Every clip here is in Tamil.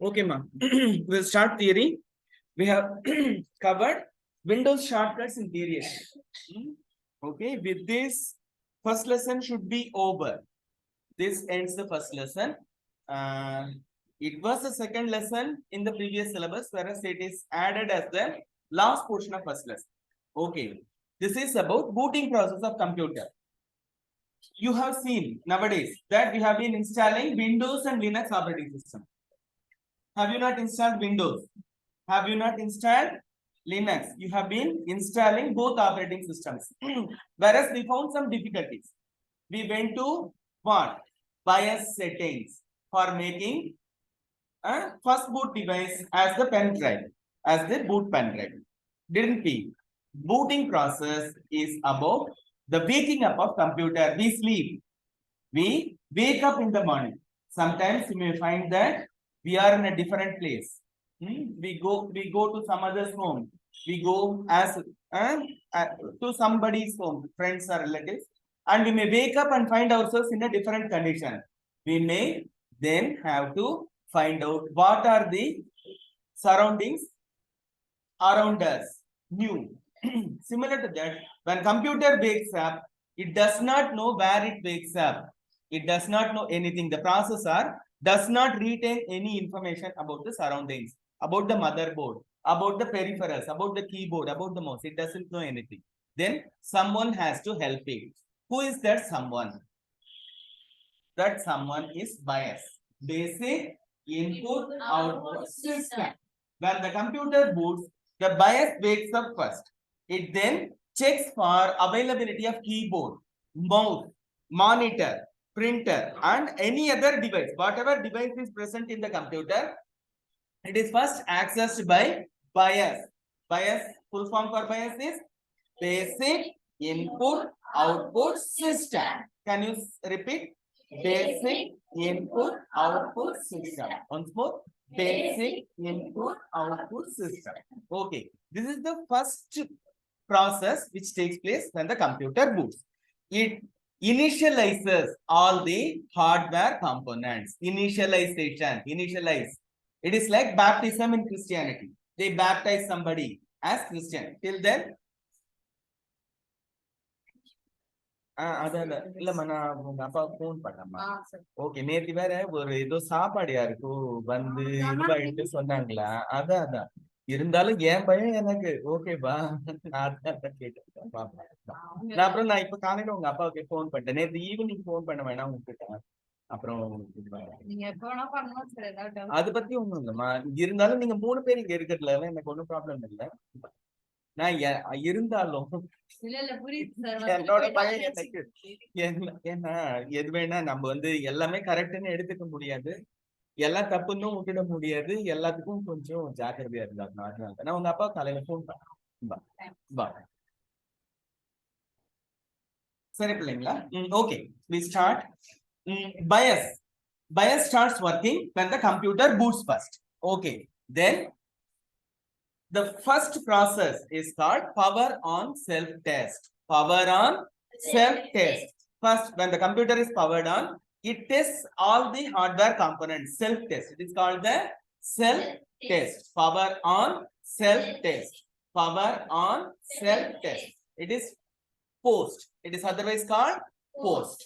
Okay, ma. We'll start theory. We have covered Windows shortcuts in theory. Okay, with this, first lesson should be over. This ends the first lesson. It was the second lesson in the previous syllabus, whereas it is added as the last portion of first lesson. Okay, this is about booting process of computer. You have seen nowadays that we have been installing Windows and Linux operating system. Have you not installed Windows? Have you not installed Linux? You have been installing both operating systems. Whereas we found some difficulties. We went to what? BIOS settings for making a first boot device as the pen drive, as the boot pen drive. Didn't we? Booting process is about the waking up of computer. We sleep. We wake up in the morning. Sometimes you may find that we are in a different place. We go to some other's home. We go as to somebody's home, friends or relatives, and we may wake up and find ourselves in a different condition. We may then have to find out what are the surroundings around us. New. Similar to that, when computer wakes up, it does not know where it wakes up. It does not know anything. The processor does not retain any information about the surroundings, about the motherboard, about the peripherals, about the keyboard, about the mouse. It doesn't know anything. Then someone has to help it. Who is that someone? That someone is BIOS. Basic Input Output System. When the computer boots, the BIOS wakes up first. It then checks for availability of keyboard, mouse, monitor, printer, and any other device. Whatever device is present in the computer, it is first accessed by BIOS. BIOS, full form for BIOS is Basic Input Output System. Can you repeat? Basic Input Output System. Once more. Basic Input Output System. Okay. This is the first process which takes place when the computer boots. It initializes all the hardware components. Initialization. Initialize. It is like baptism in Christianity. They baptize somebody as Christian. Till then, இல்லம்மா நான் உங்க அப்பாவுக்கு போன் பண்ணேம்மா. ஓகே, நேத்து வேற ஒரு ஏதோ சாப்பாடு யாருக்கும் வந்து இதுவாயிட்டு சொன்னாங்களா? அதான் இருந்தாலும் என் பையன் எனக்கு ஓகேப்பா. அதான் கேட்டேன். அப்புறம் நான் இப்ப காலையில உங்க அப்பாவுக்கு போன் பண்ணிட்டேன். நேற்று ஈவினிங் போன் பண்ண வேணாம் உங்ககிட்ட. அப்புறம் அதை பத்தி ஒண்ணும் இல்லம்மா. இருந்தாலும் நீங்க 3 பேர் இங்க இருக்கிறதுல எனக்கு ஒன்னும் ப்ராப்ளம் இல்லை. நான் இருந்தாலும் என்னோட பையன் எனக்கு ஏன்னா எது வேணா நம்ம வந்து எல்லாமே கரெக்ட்னு எடுத்துக்க முடியாது, எல்லாம் தப்புன்னு விட்டுட முடியாது. எல்லாத்துக்கும் கொஞ்சம் ஜாக்கிரதையா இருந்தாங்க. அதனால நான் உங்க அப்பா காலையில போன் பண்ணேன். சரி பிள்ளைங்களா? Okay, we start. BIOS starts working when the computer boots first. Okay, then the first process is called power on self-test. Power on self-test. First, when the computer is powered on, it tests all the hardware components. Self-test. It is called the self-test. Power on self-test. Power on self-test. It is post. It is otherwise called post.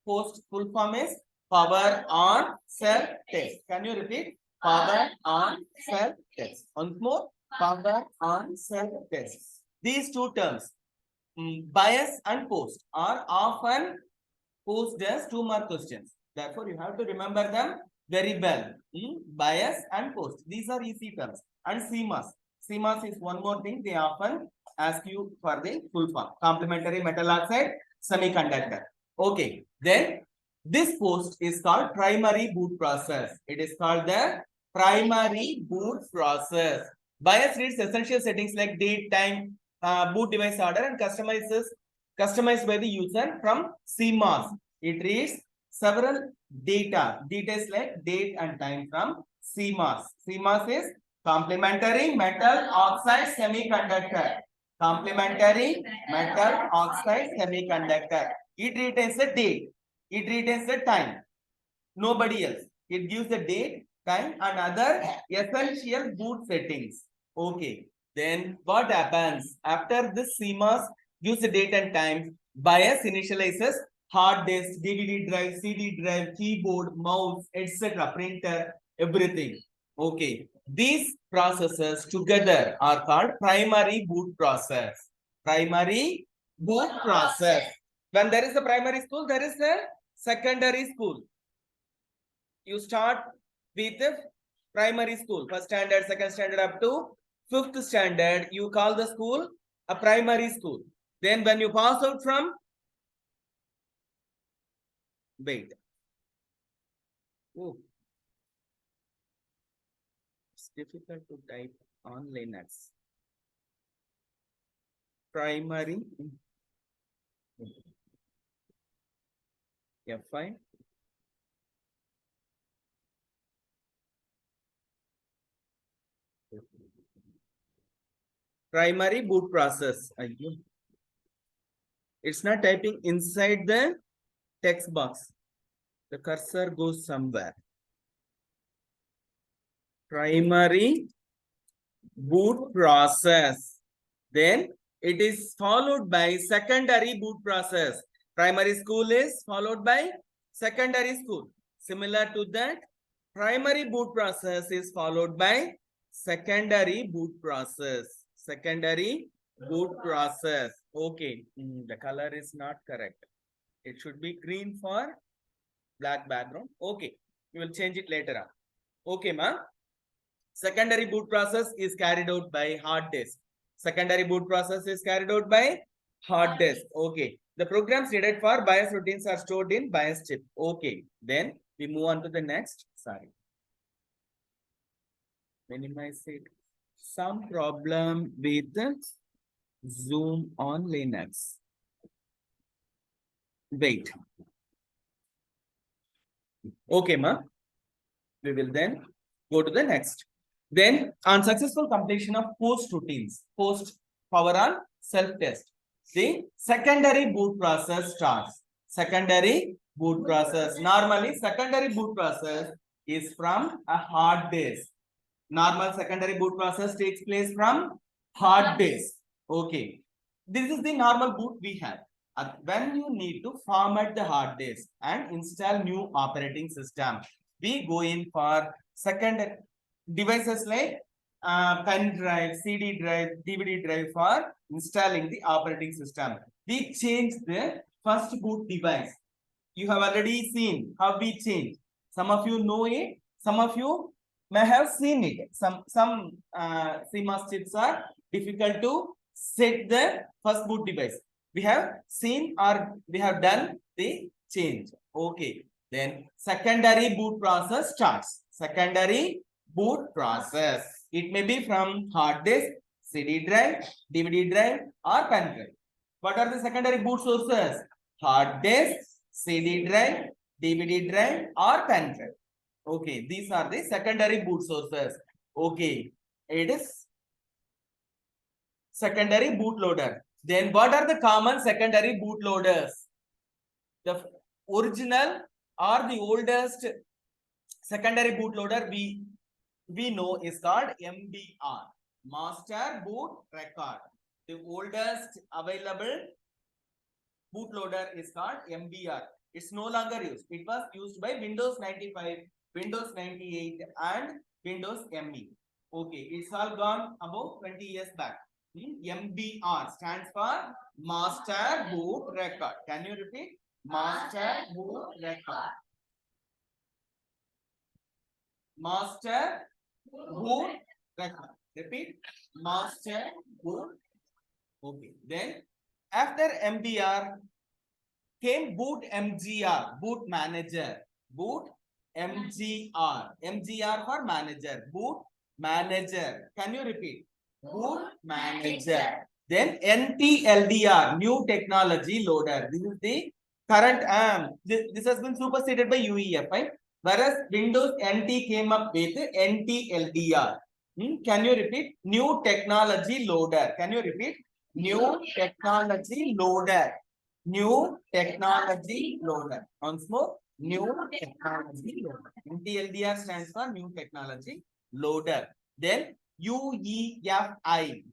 Post full form is power on self-test. Can you repeat? Power on self-test. Once more, power on self-test. These two terms, BIOS and post, are often posed as 2 mark questions. Therefore, you have to remember them very well. BIOS and post. These are easy terms. And CMOS. CMOS is one more thing they often ask you for the full form. Complementary metal oxide semiconductor. Okay. Then this post is called primary boot process. It is called the primary boot process. BIOS reads essential settings like date, time, boot device order and customized by the user from CMOS. It reads several details like date and time from CMOS. CMOS is complementary metal oxide semiconductor. Complementary metal oxide semiconductor. It retains the date. It retains the time. Nobody else. It gives the date, time, and other essential boot settings. Okay. Then what happens after this CMOS gives the date and time? BIOS initializes hard disk, DVD drive, CD drive, keyboard, mouse, etc., printer, everything. Okay. These processes together are called primary boot process. Primary boot process. When there is a primary school, there is a secondary school. You start with the primary school, first standard, second standard, up to fifth standard. You call the school a primary school. Then when you pass out from, wait. Oh, it's difficult to type on Linux. Primary. F5. Primary boot process. It's not typing inside the text box. The cursor goes somewhere. Primary boot process. Then it is followed by secondary boot process. Primary school is followed by secondary school. Similar to that, primary boot process is followed by secondary boot process. Secondary boot process. Okay, the color is not correct. It should be green for black background. Okay, we will change it later on. Okay, ma. Secondary boot process is carried out by hard disk. Secondary boot process is carried out by hard disk. Okay. The programs needed for BIOS routines are stored in BIOS chip. Okay. Then we move on to the next. Sorry. Minimize it. Some problem with Zoom on Linux. Wait. Okay, ma. We will then go to the next. Then on successful completion of post routines, post power on self-test, the secondary boot process starts. Secondary boot process. Normally, secondary boot process is from a hard disk. Normal secondary boot process takes place from hard disk. Okay. This is the normal boot we have. When you need to format the hard disk and install new operating system, we go in for second devices like pen drive, CD drive, DVD drive for installing the operating system. We change the first boot device. You have already seen how we change. Some of you know it. Some of you may have seen it. Some CMOS chips are difficult to set the first boot device. We have seen or we have done the change. Okay. Then secondary boot process starts. Secondary boot process. It may be from hard disk, CD drive, DVD drive, or pen drive. What are the secondary boot sources? Hard disk, CD drive, DVD drive, or pen drive. Okay, these are the secondary boot sources. Okay, it is secondary bootloader. Then what are the common secondary bootloaders? The original or the oldest secondary bootloader we know is called MBR, Master Boot Record. The oldest available bootloader is called MBR. It's no longer used. It was used by Windows 95, Windows 98, and Windows ME. Okay, it's all gone about 20 years back. MBR stands for Master Boot Record. Can you repeat? Master Boot Record. Master Boot Record. Repeat. Master Boot. Okay. Then after MBR came Boot MGR, Boot Manager. Boot MGR. MGR for manager. Boot Manager. Can you repeat? Boot Manager. Then NTLDR, new technology loader. This is the current this has been superseded by UEFI, whereas Windows NT came up with NTLDR. Can you repeat? New technology loader. Can you repeat? New technology loader. New technology loader. Once more, new technology loader. NTLDR stands for new technology loader. Then UEFI.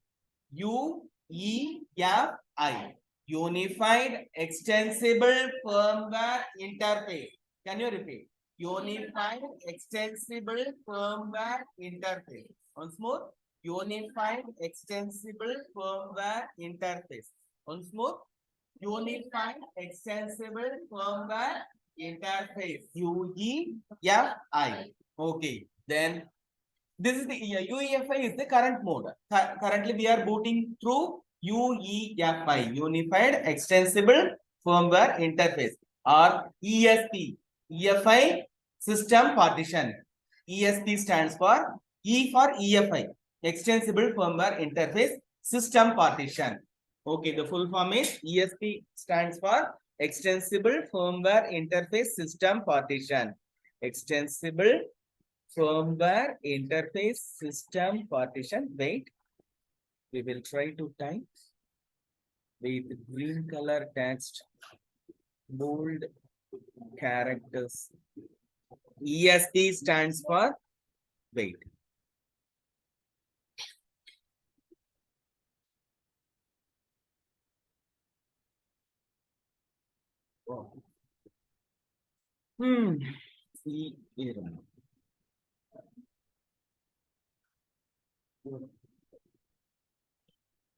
UEFI, Unified Extensible Firmware Interface. Can you repeat? Unified Extensible Firmware Interface. Once more, Unified Extensible Firmware Interface. Once more, Unified Extensible Firmware Interface. UEFI. Okay. Then this is the UEFI is the current mode. Currently, we are booting through UEFI, Unified Extensible Firmware Interface, or ESP. EFI System Partition. ESP stands for E for EFI, Extensible Firmware Interface System Partition. Okay, the full form is ESP stands for Extensible Firmware Interface System Partition. Extensible Firmware Interface System Partition. Wait, we will try to type with green color text, bold characters. ESP stands for, wait. Oh.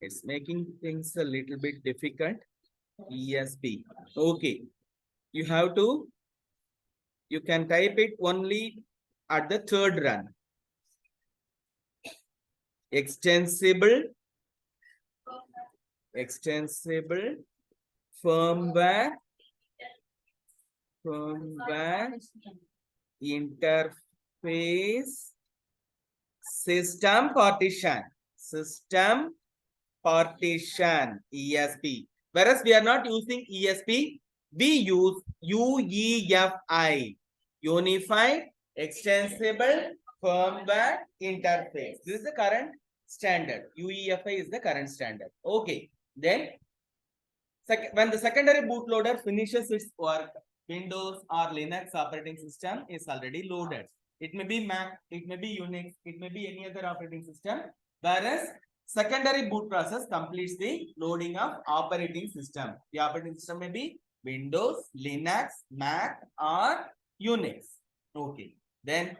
It's making things a little bit difficult. ESP. Okay. You can type it only at the third run. Extensible firmware interface system partition. ESP. Whereas we are not using ESP, we use UEFI, Unified Extensible Firmware Interface. This is the current standard. UEFI is the current standard. Okay. Then when the secondary bootloader finishes its work, Windows or Linux operating system is already loaded. It may be Mac, it may be Unix, it may be any other operating system. Whereas secondary boot process completes the loading of operating system. The operating system may be Windows, Linux, Mac, or Unix. Okay. Then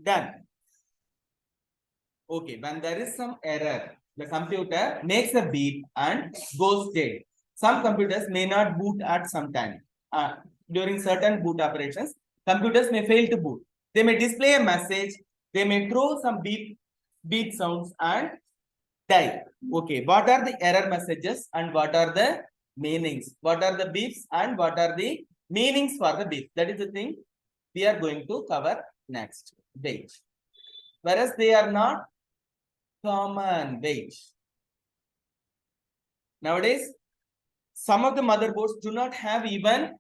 done. Okay. When there is some error, the computer makes a beep and goes dead. Some computers may not boot at some time. During certain boot operations, computers may fail to boot. They may display a message. They may throw some beep sounds and die. Okay, what are the error messages and what are the meanings? What are the beeps and what are the meanings for the beep? That is the thing we are going to cover next. Wait. Whereas they are not common. Wait. Nowadays, some of the motherboards do not have even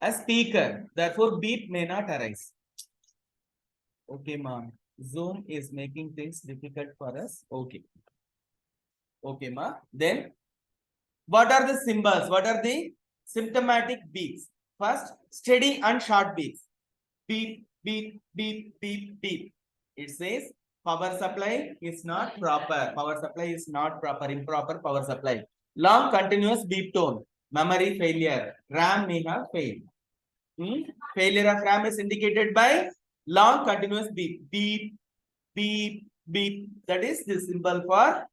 a speaker. Therefore, beep may not arise. Okay, ma'am. Zoom is making things difficult for us. Okay. Okay, ma. Then, what are the symbols? What are the symptomatic beeps? First, steady and short beeps. Beep, beep, beep, beep, beep. It says power supply is not proper. Power supply is not proper. Improper power supply. Long continuous beep tone. Memory failure. RAM may have failed. Failure of RAM is indicated by long continuous beep. Beep, beep, beep. That is the symbol for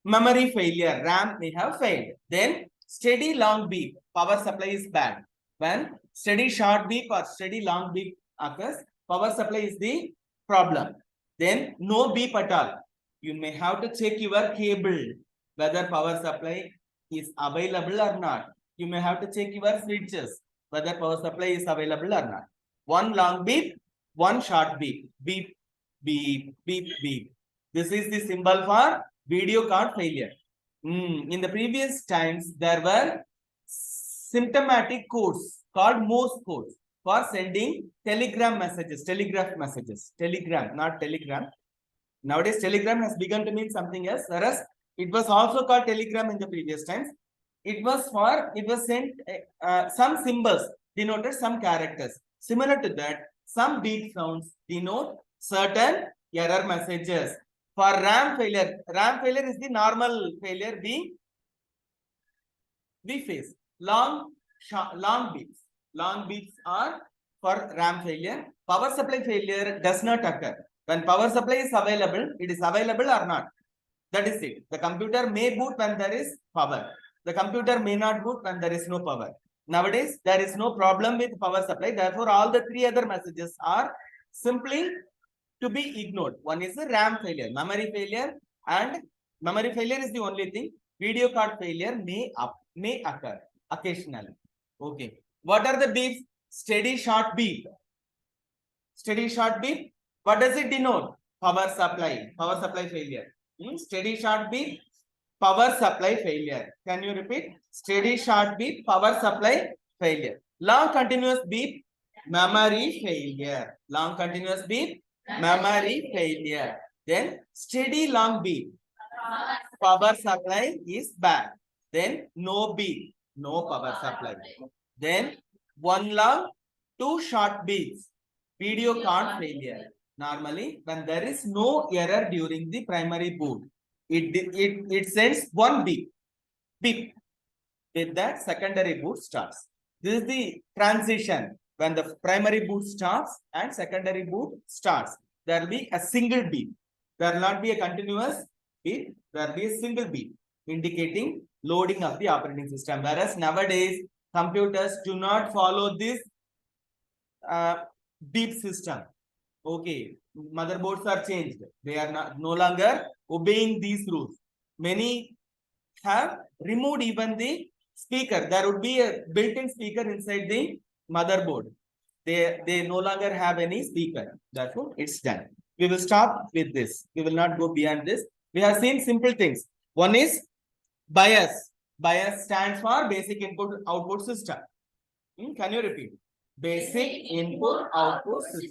memory failure. RAM may have failed. Then steady long beep. Power supply is bad. When steady short beep or steady long beep occurs, power supply is the problem. Then no beep at all. You may have to check your cable whether power supply is available or not. You may have to check your switches whether power supply is available or not. One long beep, one short beep. Beep, beep, beep, beep. This is the symbol for video card failure. In the previous times, there were symptomatic codes called Morse codes for sending telegram messages, telegraph messages, telegram, not telegram. Nowadays, telegram has begun to mean something else, whereas it was also called telegram in the previous times. It was sent some symbols denoted some characters. Similar to that, some beep sounds denote certain error messages. For RAM failure is the normal failure we face. Long beeps. Long beeps are for RAM failure. Power supply failure does not occur. When power supply is available, it is available or not. That is it. The computer may boot when there is power. The computer may not boot when there is no power. Nowadays, there is no problem with power supply. Therefore, all the three other messages are simply to be ignored. One is the RAM failure, memory failure, and memory failure is the only thing. Video card failure may occur occasionally. Okay. What are the beeps? Steady short beep. Steady short beep. What does it denote? Power supply failure. Steady short beep, power supply failure. Can you repeat? Steady short beep, power supply failure. Long continuous beep, memory failure. Long continuous beep, memory failure. Then steady long beep, power supply is bad. Then no beep, no power supply. Then one long, two short beeps, video card failure. Normally, when there is no error during the primary boot, it sends one beep. With that, secondary boot starts. This is the transition when the primary boot starts and secondary boot starts. There will be a single beep. There will not be a continuous beep. There will be a single beep indicating loading of the operating system. Whereas nowadays, computers do not follow this beep system. Okay, motherboards are changed. They are no longer obeying these rules. Many have removed even the speaker. There would be a built-in speaker inside the motherboard. They no longer have any speaker. Therefore, it's done. We will stop with this. We will not go beyond this. We have seen simple things. One is BIOS. BIOS stands for Basic Input Output System. Can you repeat? Basic Input Output System.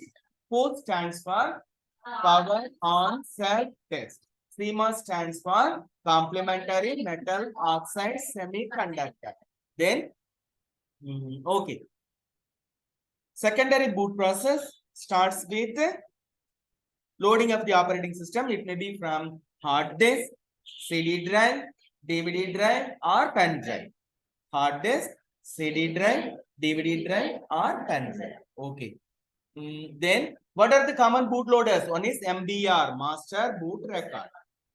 POS stands for Power On Cell Test. CMOS stands for Complementary Metal Oxide Semiconductor. Then, okay. Secondary boot process starts with loading of the operating system. It may be from hard disk, CD drive, DVD drive, or pen drive. Hard disk, CD drive, DVD drive, or pen drive. Okay. Then, what are the common bootloaders? One is MBR, Master Boot Record.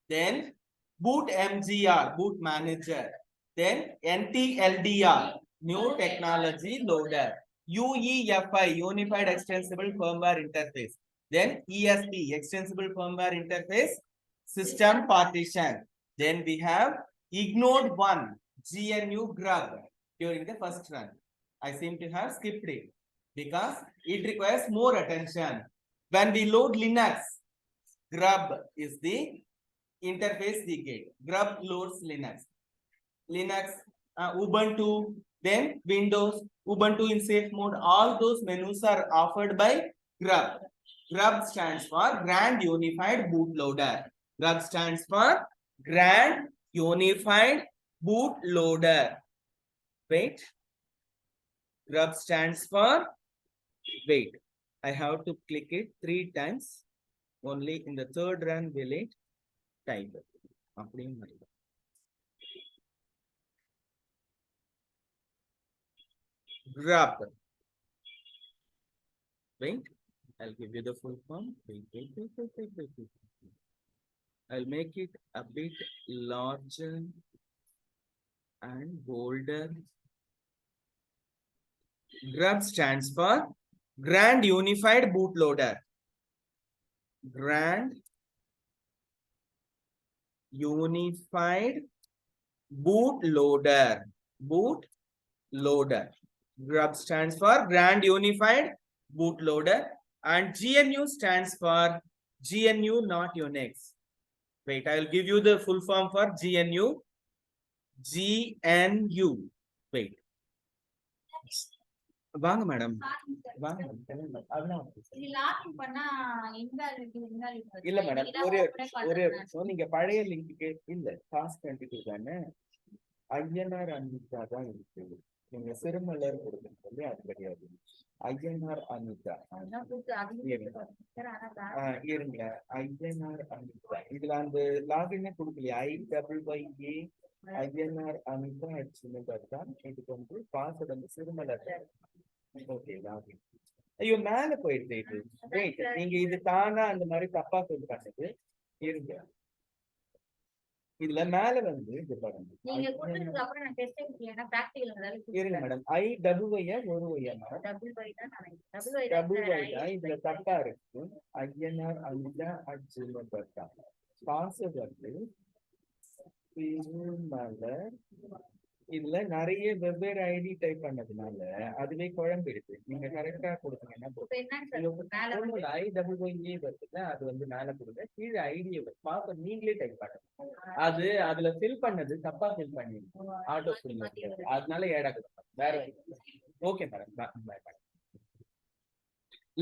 Then, Boot MGR, Boot Manager. Then, NTLDR, New Technology Loader. UEFI, Unified Extensible Firmware Interface. Then, ESP, Extensible Firmware Interface, System Partition. Then, we have ignored one, GNU Grub, during the first run. I seem to have skipped it because it requires more attention. When we load Linux, grub is the interface we get. Grub loads Linux. Ubuntu, then Windows, Ubuntu in safe mode. All those menus are offered by grub. Grub stands for Grand Unified Bootloader. Grub stands for Grand Unified Bootloader. Wait. Grub stands for wait. I have to click it 3 times. Only in the third run will it type it. Grub. Wait. I'll give you the full form. Wait. I'll make it a bit larger and bolder. Grub stands for Grand Unified Bootloader. Grand Unified Bootloader. Bootloader. Grub stands for Grand Unified Bootloader. And GNU stands for GNU not Unix. Wait, I will give you the full form for GNU. GNU. Wait. வாங்க மேடம் வாங்க இல்ல மேடம் ஒரே நீங்க பழைய லிங்க்கு இல்ல காஸ்ட் தானே ஐஎன்ஆர் அனிதா தான் இருக்கு நீங்க சிறுமலர் கொடுக்கணும் அது கிடையாது ஐஎன்ஆர் அனிதா இருங்க ஐஎன்ஆர் அனிதா இதுல அந்த லாகினே கொடுக்கலையா IWYA ஐஎன்ஆர் அனிதா தான் இதுக்கு வந்து பாஸ்வேர்ட் வந்து சிறுமலர் ஓகே லாகின் ஐயோ மேல போயிடுது இது ரைட் நீங்க இது தானா அந்த மாதிரி தப்பா சொல்லி பண்ணது இருங்க இதுல மேல வந்து இது பாருங்க நீங்க கொடுத்ததுக்கு அப்புறம் நான் டெஸ்ட் செய்யறேன் பிராக்டிகல் இருங்க மேடம் IWY ஒரு ஒய்யா மேடம் WY இதுல தப்பா இருக்கு INR அனிதா @gmail.com பாஸ்வேர்ட் வந்து சிறுமலர் இதுல நிறைய வெவ்வேறு ஐடி டைப் பண்ணதுனால அதுவே குழம்பிடுது நீங்க கரெக்டா கொடுத்தீங்கன்னா IWYA வருதுல அது வந்து மேல கொடுங்க கீழே ஐடியை பாஸ்வேர்ட் நீங்களே டைப் பண்ணுங்க அது அதுல ஃபில் பண்ணது தப்பா ஃபில் பண்ணி ஆட்டோ ஃபில் அதனால ஏடாக வேற okay madam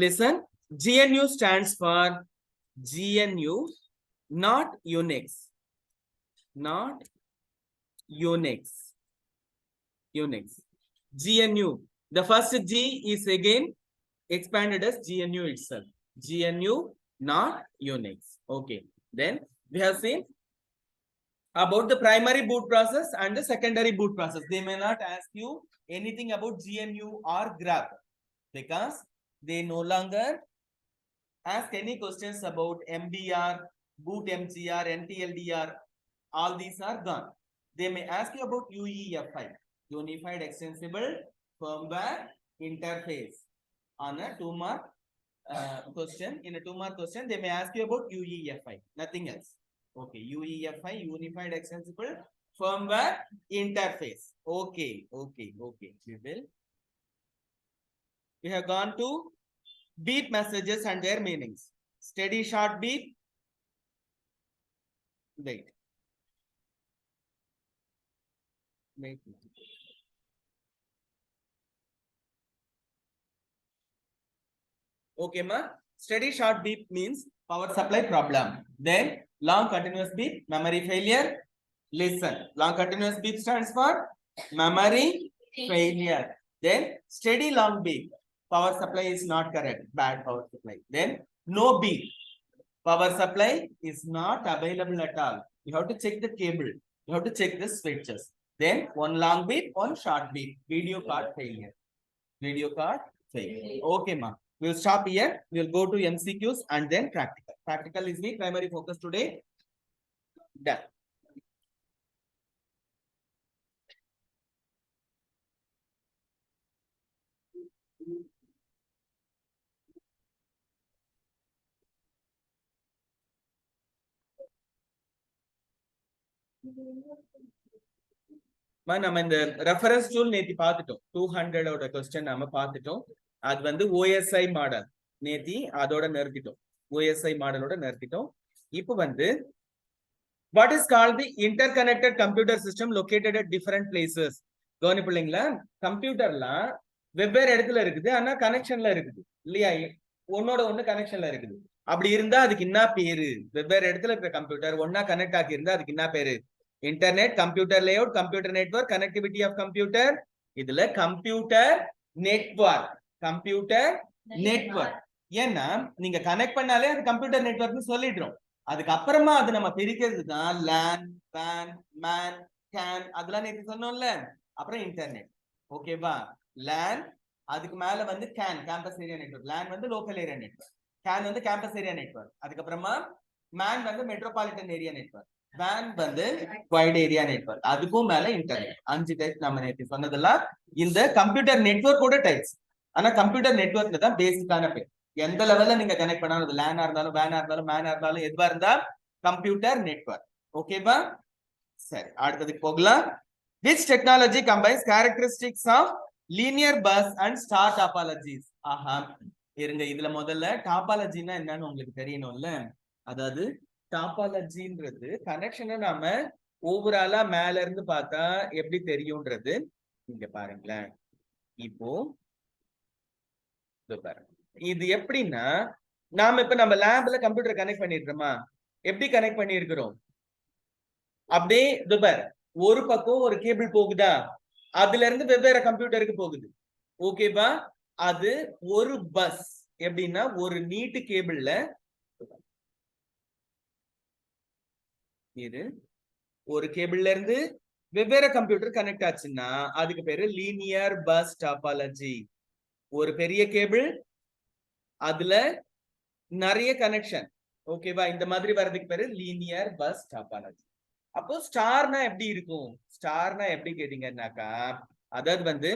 listen GNU stands for GNU not Unix GNU the first G is again expanded as GNU itself GNU not Unix okay then we have seen about the primary boot process and the secondary boot process they may not ask you anything about GNU or grep because they no longer ask any questions about MBR boot MGR NTLDR all these are gone they may ask you about UEFI Unified Extensible Firmware Interface on a 2-mark question in a 2-mark question they may ask you about UEFI nothing else okay UEFI Unified Extensible Firmware Interface okay we have gone to beep messages and their meanings steady short beep wait okay ma steady short beep means power supply problem then long continuous beep memory failure listen long continuous beep stands for memory failure then steady long beep power supply is not correct bad power supply then no beep power supply is not available at all you have to check the cable you have to check the switches then one long beep one short beep video card failure okay ma we'll stop here we'll go to MCQs and then practical is the primary focus today done நம்ம இந்த ரெஃபரன்ஸ் டூல் நேத்தி பார்த்துட்டோம் 200 ஓட क्वेश्चन நாம பார்த்துட்டோம் அது வந்து OSI மாடல் நேத்தி அதோட நிறுத்திட்டோம் OSI மாடலோட நிறுத்திட்டோம் இப்போ வந்து what is called the interconnected computer system located at different places கவனிப்பீங்களா கம்ப்யூட்டர்ல வெவ்வேறு இடத்துல இருக்குது ஆனா கனெக்ஷன்ல இருக்குது இல்லையா ஒன்னோட ஒண்ணு கனெக்ஷன்ல இருக்குது அப்படி இருந்தா அதுக்கு என்ன பேரு வெவ்வேறு இடத்துல இருக்கிற கம்ப்யூட்டர் ஒன்னா கனெக்ட் ஆகி இருந்தா அதுக்கு என்ன பேரு internet computer layout computer network connectivity of computer இதுல கம்ப்யூட்டர் நெட்வொர்க் ஏன்னா நீங்க கனெக்ட் பண்ணாலே அது கம்ப்யூட்டர் நெட்வொர்க்னு சொல்லிடுறோம் அதுக்கப்புறமா அது நம்ம பிரிக்கிறது தான் லேன் பேன் மேன் கேன் அதெல்லாம் நேற்று சொன்னோம்ல அப்புறம் இன்டர்நெட் ஓகேவா லேன் அதுக்கு மேல வந்து கேம்பஸ் ஏரியா நெட்வொர்க் லேன் வந்து லோக்கல் ஏரியா நெட்வொர்க் கேன் வந்து கேம்பஸ் ஏரியா நெட்வொர்க் அதுக்கப்புறமா மேன் வந்து மெட்ரோபாலிட்டன் ஏரியா நெட்வொர்க் வேன் வந்து வைட் ஏரியா நெட்வொர்க் அதுக்கும் மேல இன்டர்நெட் 5 டைப் நம்ம நேற்று சொன்னதெல்லாம் இந்த கம்ப்யூட்டர் நெட்வொர்க்கோட டைப்ஸ் ஆனா கம்ப்யூட்டர் நெட்வொர்க்ல தான் பேசிக்கான பேர் எந்த லெவல்ல நீங்க கனெக்ட் பண்ணாலும் லேனா இருந்தாலும் வேனா இருந்தாலும் மேனா இருந்தாலும் எதுவா இருந்தா கம்ப்யூட்டர் நெட்வொர்க் ஓகேவா சரி அடுத்ததுக்கு போகலாம் which technology combines characteristics of linear bus and star topologies ஆஹா இருங்க இதுல முதல்ல டாபாலஜினா என்னன்னு உங்களுக்கு தெரியணும்ல அதாவது டாபாலஜின்றது கனெக்ஷனை நாம ஓவராலா மேல இருந்து பார்த்தா எப்படி தெரியும்ன்றது இங்க பாருங்களேன். இப்போ பாருங்க, இது எப்படின்னா நாம இப்ப நம்ம லேப்ல கம்ப்யூட்டர் கனெக்ட் பண்ணிருக்கோமா, எப்படி கனெக்ட் பண்ணிருக்கிறோம், அப்படியே பாரு ஒரு பக்கம் ஒரு கேபிள் போகுதா, அதுல இருந்து வெவ்வேறு கம்ப்யூட்டருக்கு போகுது. ஓகேவா, அது ஒரு பஸ். எப்படின்னா ஒரு நீட்டு கேபிள்ல இது ஒரு கேபிள்ல இருந்து வெவ்வேறு கம்ப்யூட்டர் கனெக்ட் ஆச்சுன்னா அதுக்கு பேரு லீனியர் பஸ் டாபாலஜி. ஒரு பெரிய கேபிள், அதுல நிறைய கனெக்ஷன். ஓகேவா, இந்த மாதிரி வர்றதுக்கு பேரு லீனியர் பஸ் டாபாலஜி. அப்போ ஸ்டார்னா எப்படி இருக்கும், ஸ்டார்னா எப்படி கேட்டீங்கன்னாக்கா, அதாவது வந்து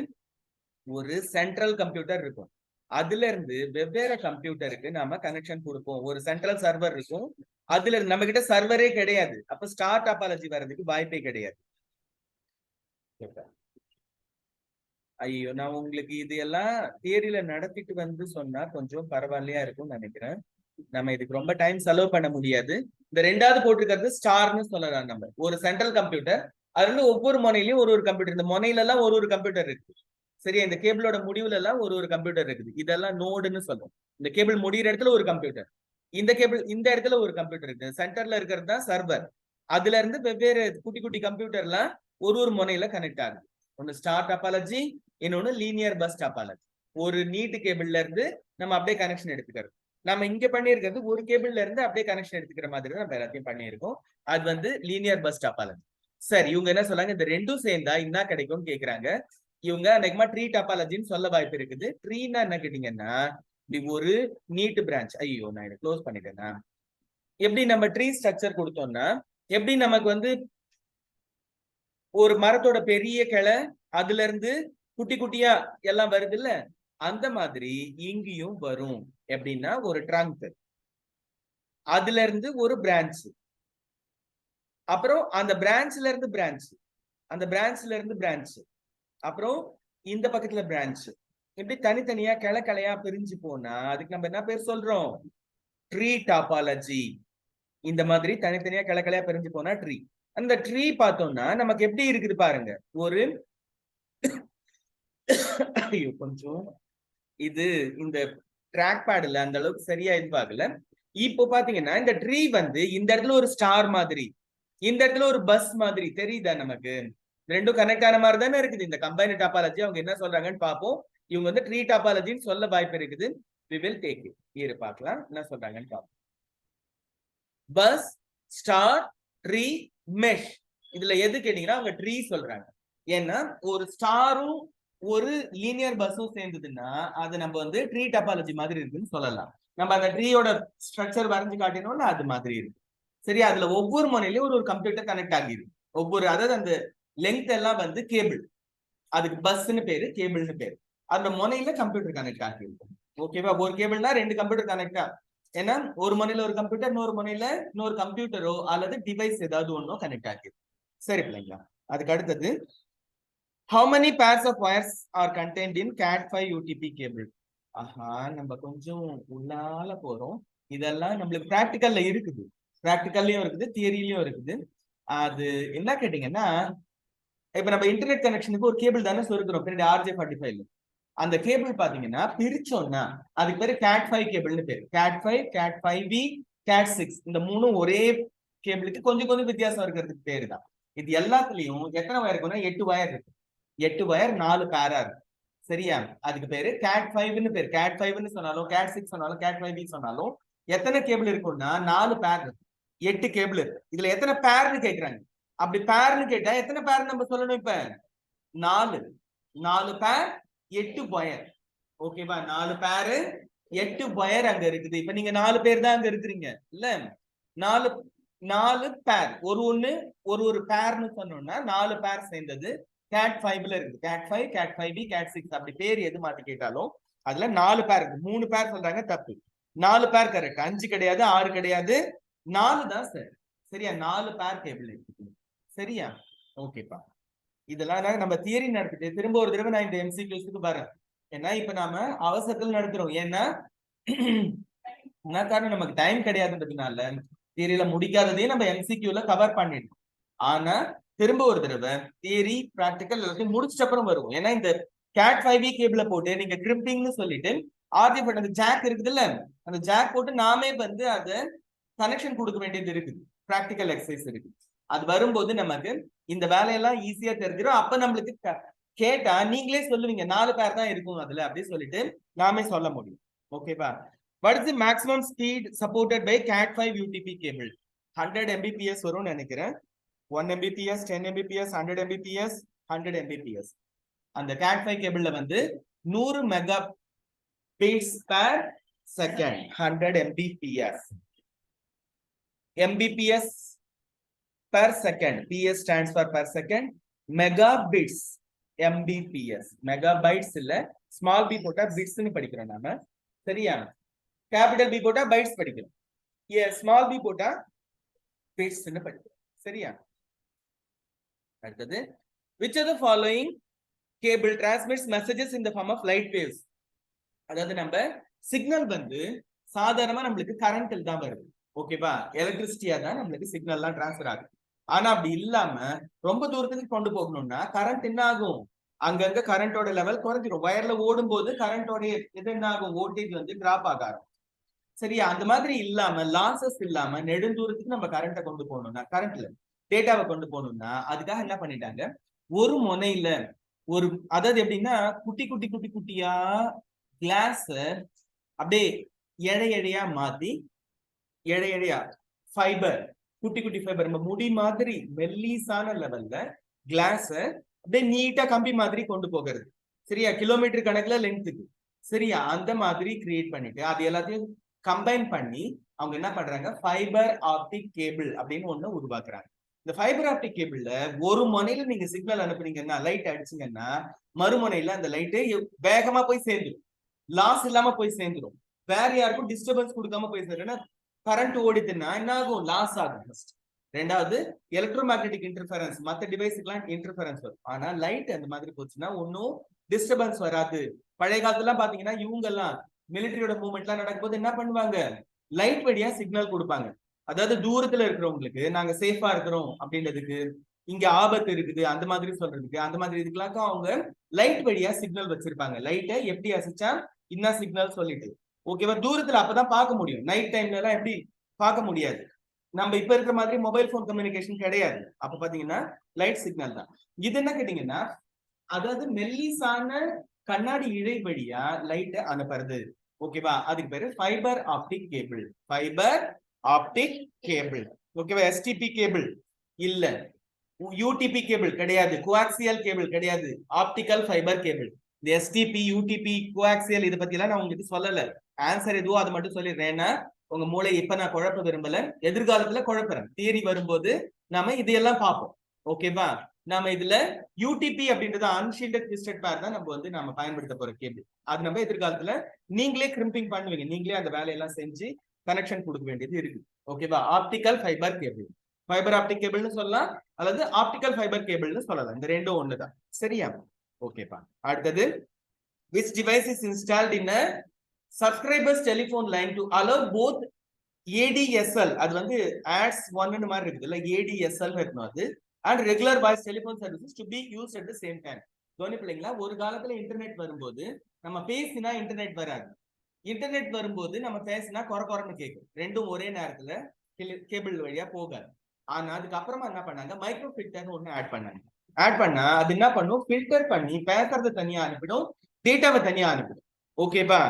ஒரு சென்ட்ரல் கம்ப்யூட்டர் இருக்கும், அதுல இருந்து வெவ்வேறு கம்ப்யூட்டருக்கு நாம கனெக்ஷன் கொடுப்போம். ஒரு சென்ட்ரல் சர்வர் இருக்கும், அதுல நம்ம கிட்ட சர்வரே கிடையாது, அப்ப ஸ்டார் டாபாலஜி வர்றதுக்கு வாய்ப்பே கிடையாது. ஐயோ, நான் உங்களுக்கு இது எல்லாம் தியரியில நடத்திட்டு வந்து சொன்னா கொஞ்சம் பரவாயில்லையா இருக்கும்னு நினைக்கிறேன். நம்ம இதுக்கு ரொம்ப டைம் செலவு பண்ண முடியாது. இந்த ரெண்டாவது போட்டிருக்கிறது ஸ்டார்னு சொல்லலாம். நம்ம ஒரு சென்ட்ரல் கம்ப்யூட்டர், அதுல இருந்து ஒவ்வொரு முனையிலயும் ஒரு ஒரு கம்ப்யூட்டர், இந்த முனையில எல்லாம் ஒரு ஒரு கம்ப்யூட்டர் இருக்கு. சரியா, இந்த கேபிளோட முடிவுல எல்லாம் ஒரு ஒரு கம்ப்யூட்டர் இருக்குது. இதெல்லாம் நோடுன்னு சொல்லும். இந்த கேபிள் முடிகிற இடத்துல ஒரு கம்ப்யூட்டர், இந்த கேபிள் இந்த இடத்துல ஒரு கம்ப்யூட்டர் இருக்கு, சென்டர்ல இருக்கிறது தான் சர்வர். அதுல இருந்து வெவ்வேறு குட்டி குட்டி கம்ப்யூட்டர்லாம் ஒரு ஒரு முனையில கனெக்ட் ஆகுது. ஒன்னு ஸ்டார் டாபாலஜி, இன்னொன்னு லீனியர் பஸ் டாபாலஜி. ஒரு நீட்டு கேபிள்ல இருந்து நம்ம அப்படியே கனெக்ஷன் எடுத்துக்கிறது. நம்ம இங்க பண்ணிருக்கிறது ஒரு கேபிள்ல இருந்து அப்படியே கனெக்ஷன் எடுத்துக்கிற மாதிரி நம்ம எல்லாத்தையும் பண்ணியிருக்கோம். அது வந்து லீனியர் பஸ் டாபாலஜி. சரி, இவங்க என்ன சொல்றாங்க, இந்த ரெண்டும் சேர்ந்தா என்ன கிடைக்கும்னு கேக்குறாங்க. இவங்க அநேகமா ட்ரீ டாபாலஜின்னு சொல்ல வாய்ப்பு இருக்குது. ட்ரீனா என்ன கேட்டீங்கன்னா, ஒரு நீட் பிரான்ச். ஐயோ, நான் இதை க்ளோஸ் பண்ணிட்டேன்னா, எப்படி நம்ம ட்ரீ ஸ்ட்ரக்சர் கொடுத்தோம்னா, எப்படி நமக்கு வந்து ஒரு மரத்தோட பெரிய கிளை, அதுல இருந்து குட்டி குட்டியா எல்லாம் வருது இல்ல, அந்த மாதிரி இங்கேயும் வரும். எப்படின்னா ஒரு ட்ரங்க், அதுல இருந்து ஒரு பிரான்ச், அப்புறம் அந்த பிரான்ச்ல இருந்து பிரான்ச், அந்த பிரான்ச்ல இருந்து பிரான்ச், அப்புறம் இந்த பக்கத்துல பிரான்ச், இப்படி தனித்தனியா கிளை கிளையா பிரிஞ்சு போனா அதுக்கு நம்ம என்ன பேர் சொல்றோம், ட்ரீ டாபாலஜி. இந்த மாதிரி தனித்தனியா கிளை கிளையா பிரிஞ்சு போனா ட்ரீ. அந்த ட்ரீ பார்த்தோம்னா நமக்கு எப்படி இருக்குது பாருங்க, ஒரு கொஞ்சம் இது இந்த ட்ராக் பேட்ல அந்த அளவுக்கு சரியா எதிர்பார்க்கல. இப்போ பாத்தீங்கன்னா இந்த ட்ரீ வந்து இந்த இடத்துல ஒரு ஸ்டார் மாதிரி, இந்த இடத்துல ஒரு பஸ் மாதிரி தெரியுதா நமக்கு, ரெண்டும் கனெக்ட் ஆன மாதிரி தானே இருக்குது. இந்த கம்பைன்ட் டாபாலஜி அவங்க என்ன சொல்றாங்கன்னு பார்ப்போம். இவங்க வந்து ட்ரீ டாபாலஜின்னு சொல்ல வாய்ப்பு இருக்குது. we will take it. இரு பார்க்கலாம் என்ன சொல்றாங்கன்னு பார்ப்போம். Bus, star, tree, mesh. இதுல எது கேட்டீங்கன்னா அவங்க ட்ரீ சொல்றாங்க. ஏன்னா ஒரு ஸ்டாரும் ஒரு லீனியர் பஸ்ஸும் சேர்ந்ததுன்னா அது நம்ம வந்து ட்ரீ டாபாலஜி மாதிரி இருக்குன்னு சொல்லலாம். நம்ம அந்த ட்ரீயோட ஸ்ட்ரக்சர் வரைஞ்சு காட்டினோம்னா அது மாதிரி இருக்கு. சரி, அதுல ஒவ்வொரு முனையிலயும் ஒரு ஒரு கம்ப்யூட்டர் கனெக்ட் ஆகிருக்கு. ஒவ்வொரு, அதாவது அந்த லெங்த் எல்லாம் வந்து கேபிள், அதுக்கு பஸ்ன்னு பேரு, கேபிள்னு பேரு. அந்த முனையில கம்ப்யூட்டர் கனெக்ட் ஆகிருக்கும். ஓகேவா, ஒரு கேபிள்னா ரெண்டு கம்ப்யூட்டர் கனெக்ட் ஆகும். ஏன்னா ஒரு முனையில ஒரு கம்ப்யூட்டர், இன்னொரு முனையில இன்னொரு கம்ப்யூட்டரோ அல்லது டிவைஸ் ஏதாவது ஒன்னோ கனெக்ட் ஆகிருக்கு. சரி பிள்ளைங்களா, அதுக்கு அடுத்தது, how many pairs of wires are contained in cat5 UTP cable? ஆஹா, நம்ம கொஞ்சம் உள்ளால போறோம். இதெல்லாம் நம்மளுக்கு பிராக்டிக்கல்ல இருக்குது, பிராக்டிக்கல்லயும் இருக்குது, தியரியிலயும் இருக்குது. அது என்ன கேட்டீங்கன்னா, இப்ப நம்ம இன்டர்நெட் கனெக்ஷனுக்கு ஒரு கேபிள் தானே சொருக்கிறோம் பின்னாடி RJ45. அந்த கேபிள் பாத்தீங்கன்னா பிரிச்சோம்னா அதுக்கு பேரு cat5 கேபிள்னு பேரு. cat5, cat5V, cat6 இந்த மூணும் ஒரே கேபிளுக்கு கொஞ்சம் கொஞ்சம் வித்தியாசம் இருக்கிறதுக்கு பேரு தான். இது எல்லாத்துலயும் எத்தனை வயர் இருக்குன்னா 8 வயர் இருக்கு. 8 வயர் 4 பேரா இருக்கு. சரியா, அதுக்கு பேரு cat5ன்னு பேரு. cat5ன்னு சொன்னாலும், cat6 சொன்னாலும், cat5V சொன்னாலும் எத்தனை கேபிள் இருக்கும்னா 4 பேர் இருக்கு. 8 கேபிள் இருக்கு. இதுல எத்தனை பேர்னு கேக்குறாங்க. அப்படி பேர்னு கேட்டா எத்தனை பேர் நம்ம சொல்லணும், இப்ப 4. 4 பேர் 8 வயர். ஓகேவா, 4 பேரு 8 வயர் அங்க இருக்குது. இப்ப நீங்க 4 பேர் தான் அங்க இருக்கிறீங்க இல்ல, 4 4 பேர், ஒரு ஒண்ணு ஒரு ஒரு பேர்னு சொன்னோம்னா 4 பேர் சேர்ந்தது cat5ல இருக்குது. cat5, cat5V, cat6 அப்படி பேர் எது மாத்தி கேட்டாலும் அதுல 4 பேர் இருக்கு. 3 பேர் சொல்றாங்க தப்பு, 4 பேர் கரெக்ட். 5 கிடையாது, 6 கிடையாது, 4 தான் சார். சரியா, 4 பேர் கேபிள் இருக்கு. சரியா, ஓகேப்பா. இதெல்லாம் நம்ம தியரி நடத்திட்டு திரும்ப ஒரு தடவை நான் இந்த MCQஸ்க்கு வரேன். ஏன்னா இப்ப நாம அவசரத்தில் நடத்துறோம். ஏன்னா என்ன காரணம், நமக்கு டைம் கிடையாதுன்றதுனால தியரியில முடிக்காததையும் நம்ம MCQல கவர் பண்ணிடணும். ஆனா திரும்ப ஒரு தடவை தியரி பிராக்டிக்கல் எல்லாத்தையும் முடிச்சிட்ட அப்புறம் வரும். ஏன்னா இந்த கேட் 5V கேபிள போட்டு நீங்க கிரிம்பிங்னு சொல்லிட்டு ஆர்ஜிபட் அந்த ஜாக் இருக்குதுல்ல, அந்த ஜாக் போட்டு நாமே வந்து அதை கனெக்ஷன் கொடுக்க வேண்டியது இருக்குது. பிராக்டிக்கல் எக்ஸசைஸ் இருக்கு. அது வரும்போது நமக்கு இந்த வேலையெல்லாம் ஈஸியா தெரிஞ்சிடும். அப்ப நம்மளுக்கு கேட்டா நீங்களே சொல்லுவீங்க 4 பேர் தான் இருக்கும் அதுல அப்படின்னு சொல்லிட்டு நாமே சொல்ல முடியும். ஓகேவா? What is the maximum speed supported by Cat 5 UTP cable? 100 Mbps வரும்னு நினைக்கிறேன். 1 Mbps, 10 Mbps, 100 Mbps, 100 Mbps. அந்த Cat 5 கேபிள்ல வந்து 100 mega beads per second, 100 Mbps. Mbps per second. PS stands for per second. Megabits. Mbps. Megabytes இல்ல, small b போட்டா bits னு படிக்கிறோம் நாம. சரியா? கேபிட்டல் B போட்டா பைட்ஸ் படிக்கிறோம். ஸ்மால் b போட்டா bits னு படிக்கிறோம். சரியா? அடுத்தது, which of the following cable transmits messages in the form of light waves? அதாவது நம்ம சிக்னல் வந்து சாதாரணமா நம்மளுக்கு கரண்ட்ல தான் வருது. ஓகேவா? எலக்ட்ரிசிட்டியா தான் நம்மளுக்கு சிக்னல் எல்லாம் டிரான்ஸ்ஃபர் ஆகுது. ஆனா அப்படி இல்லாம ரொம்ப தூரத்துக்கு கொண்டு போகணும்னா கரண்ட் என்ன ஆகும்? அங்கங்க கரண்டோட லெவல் குறைஞ்சிரும். வயர்ல ஓடும் போது கரண்டோட இது என்ன ஆகும்? வோல்டேஜ் வந்து டிராப் ஆகும். சரியா? அந்த மாதிரி இல்லாம லாசஸ் இல்லாம நெடுந்தூரத்துக்கு நம்ம கரண்ட கொண்டு போகணும்னா, கரண்ட்ல டேட்டாவை கொண்டு போகணும்னா அதுக்காக என்ன பண்ணிட்டாங்க? ஒரு முனையில ஒரு, அதாவது எப்படின்னா குட்டி குட்டி குட்டி குட்டியா கிளாஸ் அப்படியே எழையா மாத்தி, எழையா ஃபைபர், குட்டி குட்டி ஃபைபர், நம்ம முடி மாதிரி மெல்லிசான லெவல்ல கிளாஸ் அப்படியே நீட்டா கம்பி மாதிரி கொண்டு போகிறது. சரியா? கிலோமீட்டர் கணக்குல லென்த்துக்கு. சரியா? அந்த மாதிரி கிரியேட் பண்ணிட்டு அது எல்லாத்தையும் கம்பைன் பண்ணி அவங்க என்ன பண்றாங்க? ஃபைபர் ஆப்டிக் கேபிள் அப்படின்னு ஒண்ணு உருவாக்குறாங்க. இந்த ஃபைபர் ஆப்டிக் கேபிள்ல ஒரு முனையில நீங்க சிக்னல் அனுப்புனீங்கன்னா, லைட் அடிச்சீங்கன்னா மறுமுனையில அந்த லைட்டு வேகமா போய் சேர்ந்துடும். லாஸ் இல்லாம போய் சேர்ந்துடும். வேற யாருக்கும் டிஸ்டர்பன்ஸ் கொடுக்காம போய் சேர்ந்துடும். கரண்ட் ஓடிதுன்னா என்ன ஆகும்? லாஸ் ஆகும். ரெண்டாவது, எலக்ட்ரோ மேக்னெட்டிக் இன்டர்ஃபரன்ஸ், மத்த டிவைஸ்க்குலாம் இன்டர்ஃபரன்ஸ் வரும். ஆனா லைட் அந்த மாதிரி போச்சுன்னா ஒன்னும் டிஸ்டர்பன்ஸ் வராது. பழைய காலத்துல பாத்தீங்கன்னா இவங்க எல்லாம் மிலிட்டரியோட மூவ்மெண்ட் எல்லாம் நடக்கும்போது என்ன பண்ணுவாங்க? லைட் வழியா சிக்னல் கொடுப்பாங்க. அதாவது தூரத்துல இருக்கிறவங்களுக்கு நாங்க சேஃபா இருக்கிறோம் அப்படின்றதுக்கு, இங்க ஆபத்து இருக்குது அந்த மாதிரி சொல்றதுக்கு, அந்த மாதிரி இதுக்கெல்லாம் அவங்க லைட் வழியா சிக்னல் வச்சிருப்பாங்க. லைட்டை எப்படி அசைச்சா என்ன சிக்னல் சொல்லிட்டு. ஓகேவா? தூரத்துல அப்பதான் பார்க்க முடியும். நைட் டைம்ல எல்லாம் எப்படி பார்க்க முடியாது. நம்ம இப்ப இருக்கிற மாதிரி மொபைல் போன் கம்யூனிகேஷன் கிடையாது. அப்ப பாத்தீங்கன்னா லைட் சிக்னல் தான். இது என்ன கேட்டீங்கன்னா, அதாவது மெல்லிசான கண்ணாடி இழை வழியா லைட் அனுப்புறது. ஓகேவா? அதுக்கு பேரு fibre optic cable. Fibre optic cable. ஓகேவா? எஸ்டிபி கேபிள் இல்ல, யூடிபி கேபிள் கிடையாது, கோஆக்சியல் கேபிள் கிடையாது, ஆப்டிகல் ஃபைபர் கேபிள். இந்த எஸ்டிபி, யூடிபி, கோஆக்சியல் இதை பத்தி எல்லாம் நான் உங்களுக்கு சொல்லல. ஆன்சர் எதுவோ அது மட்டும் சொல்லிடுறேன். ஏன்னா உங்க மூளை இப்ப நான் குழப்ப விரும்பல, எதிர்காலத்துல குழப்பறேன். தியரி வரும்போது நாம இதையெல்லாம் பார்ப்போம். ஓகேவா? நாம இதுல யூடிபி அப்படின்றது அன்ஷீல்டட் ட்விஸ்டட் பேர் தான் நம்ம வந்து நாம பயன்படுத்த போற கேபிள். அது நம்ம எதிர்காலத்துல நீங்களே கிரிம்பிங் பண்ணுவீங்க. நீங்களே அந்த வேலையெல்லாம் செஞ்சு கனெக்ஷன் கொடுக்க வேண்டியது இருக்கு. ஓகேவா? Optical fibre cable, fibre optic கேபிள்னு சொல்லலாம், அல்லது ஆப்டிகல் ஃபைபர் கேபிள்னு சொல்லலாம். இந்த ரெண்டும் ஒண்ணுதான். சரியா? ஓகேப்பா. அடுத்தது, which device is installed in a subscriber's telephone line to allow both ADSL, அது வந்து ads one மாதிரி இருக்குது இல்ல, ADSL இருக்கணும் அது, and regular voice telephone services to be used at the same time. கவனிப்பீங்களா? ஒரு காலத்துல இன்டர்நெட் வரும்போது நம்ம பேசினா இன்டர்நெட் வராது. இன்டர்நெட் வரும்போது நம்ம பேசினா குறைன்னு கேட்கும். ரெண்டும் ஒரே நேரத்துல கேபிள் வழியா போகாது. ஆனா அதுக்கப்புறமா என்ன பண்ணாங்க? மைக்ரோ ஃபில்டர்னு ஒண்ணு ஆட் பண்ணாங்க. ஆட் பண்ணா அது என்ன பண்ணும்? ஃபில்டர் பண்ணி பேசுறத தனியா அனுப்பிடும், டேட்டாவை தனியா அனுப்பிடும். ஓகேப்பா?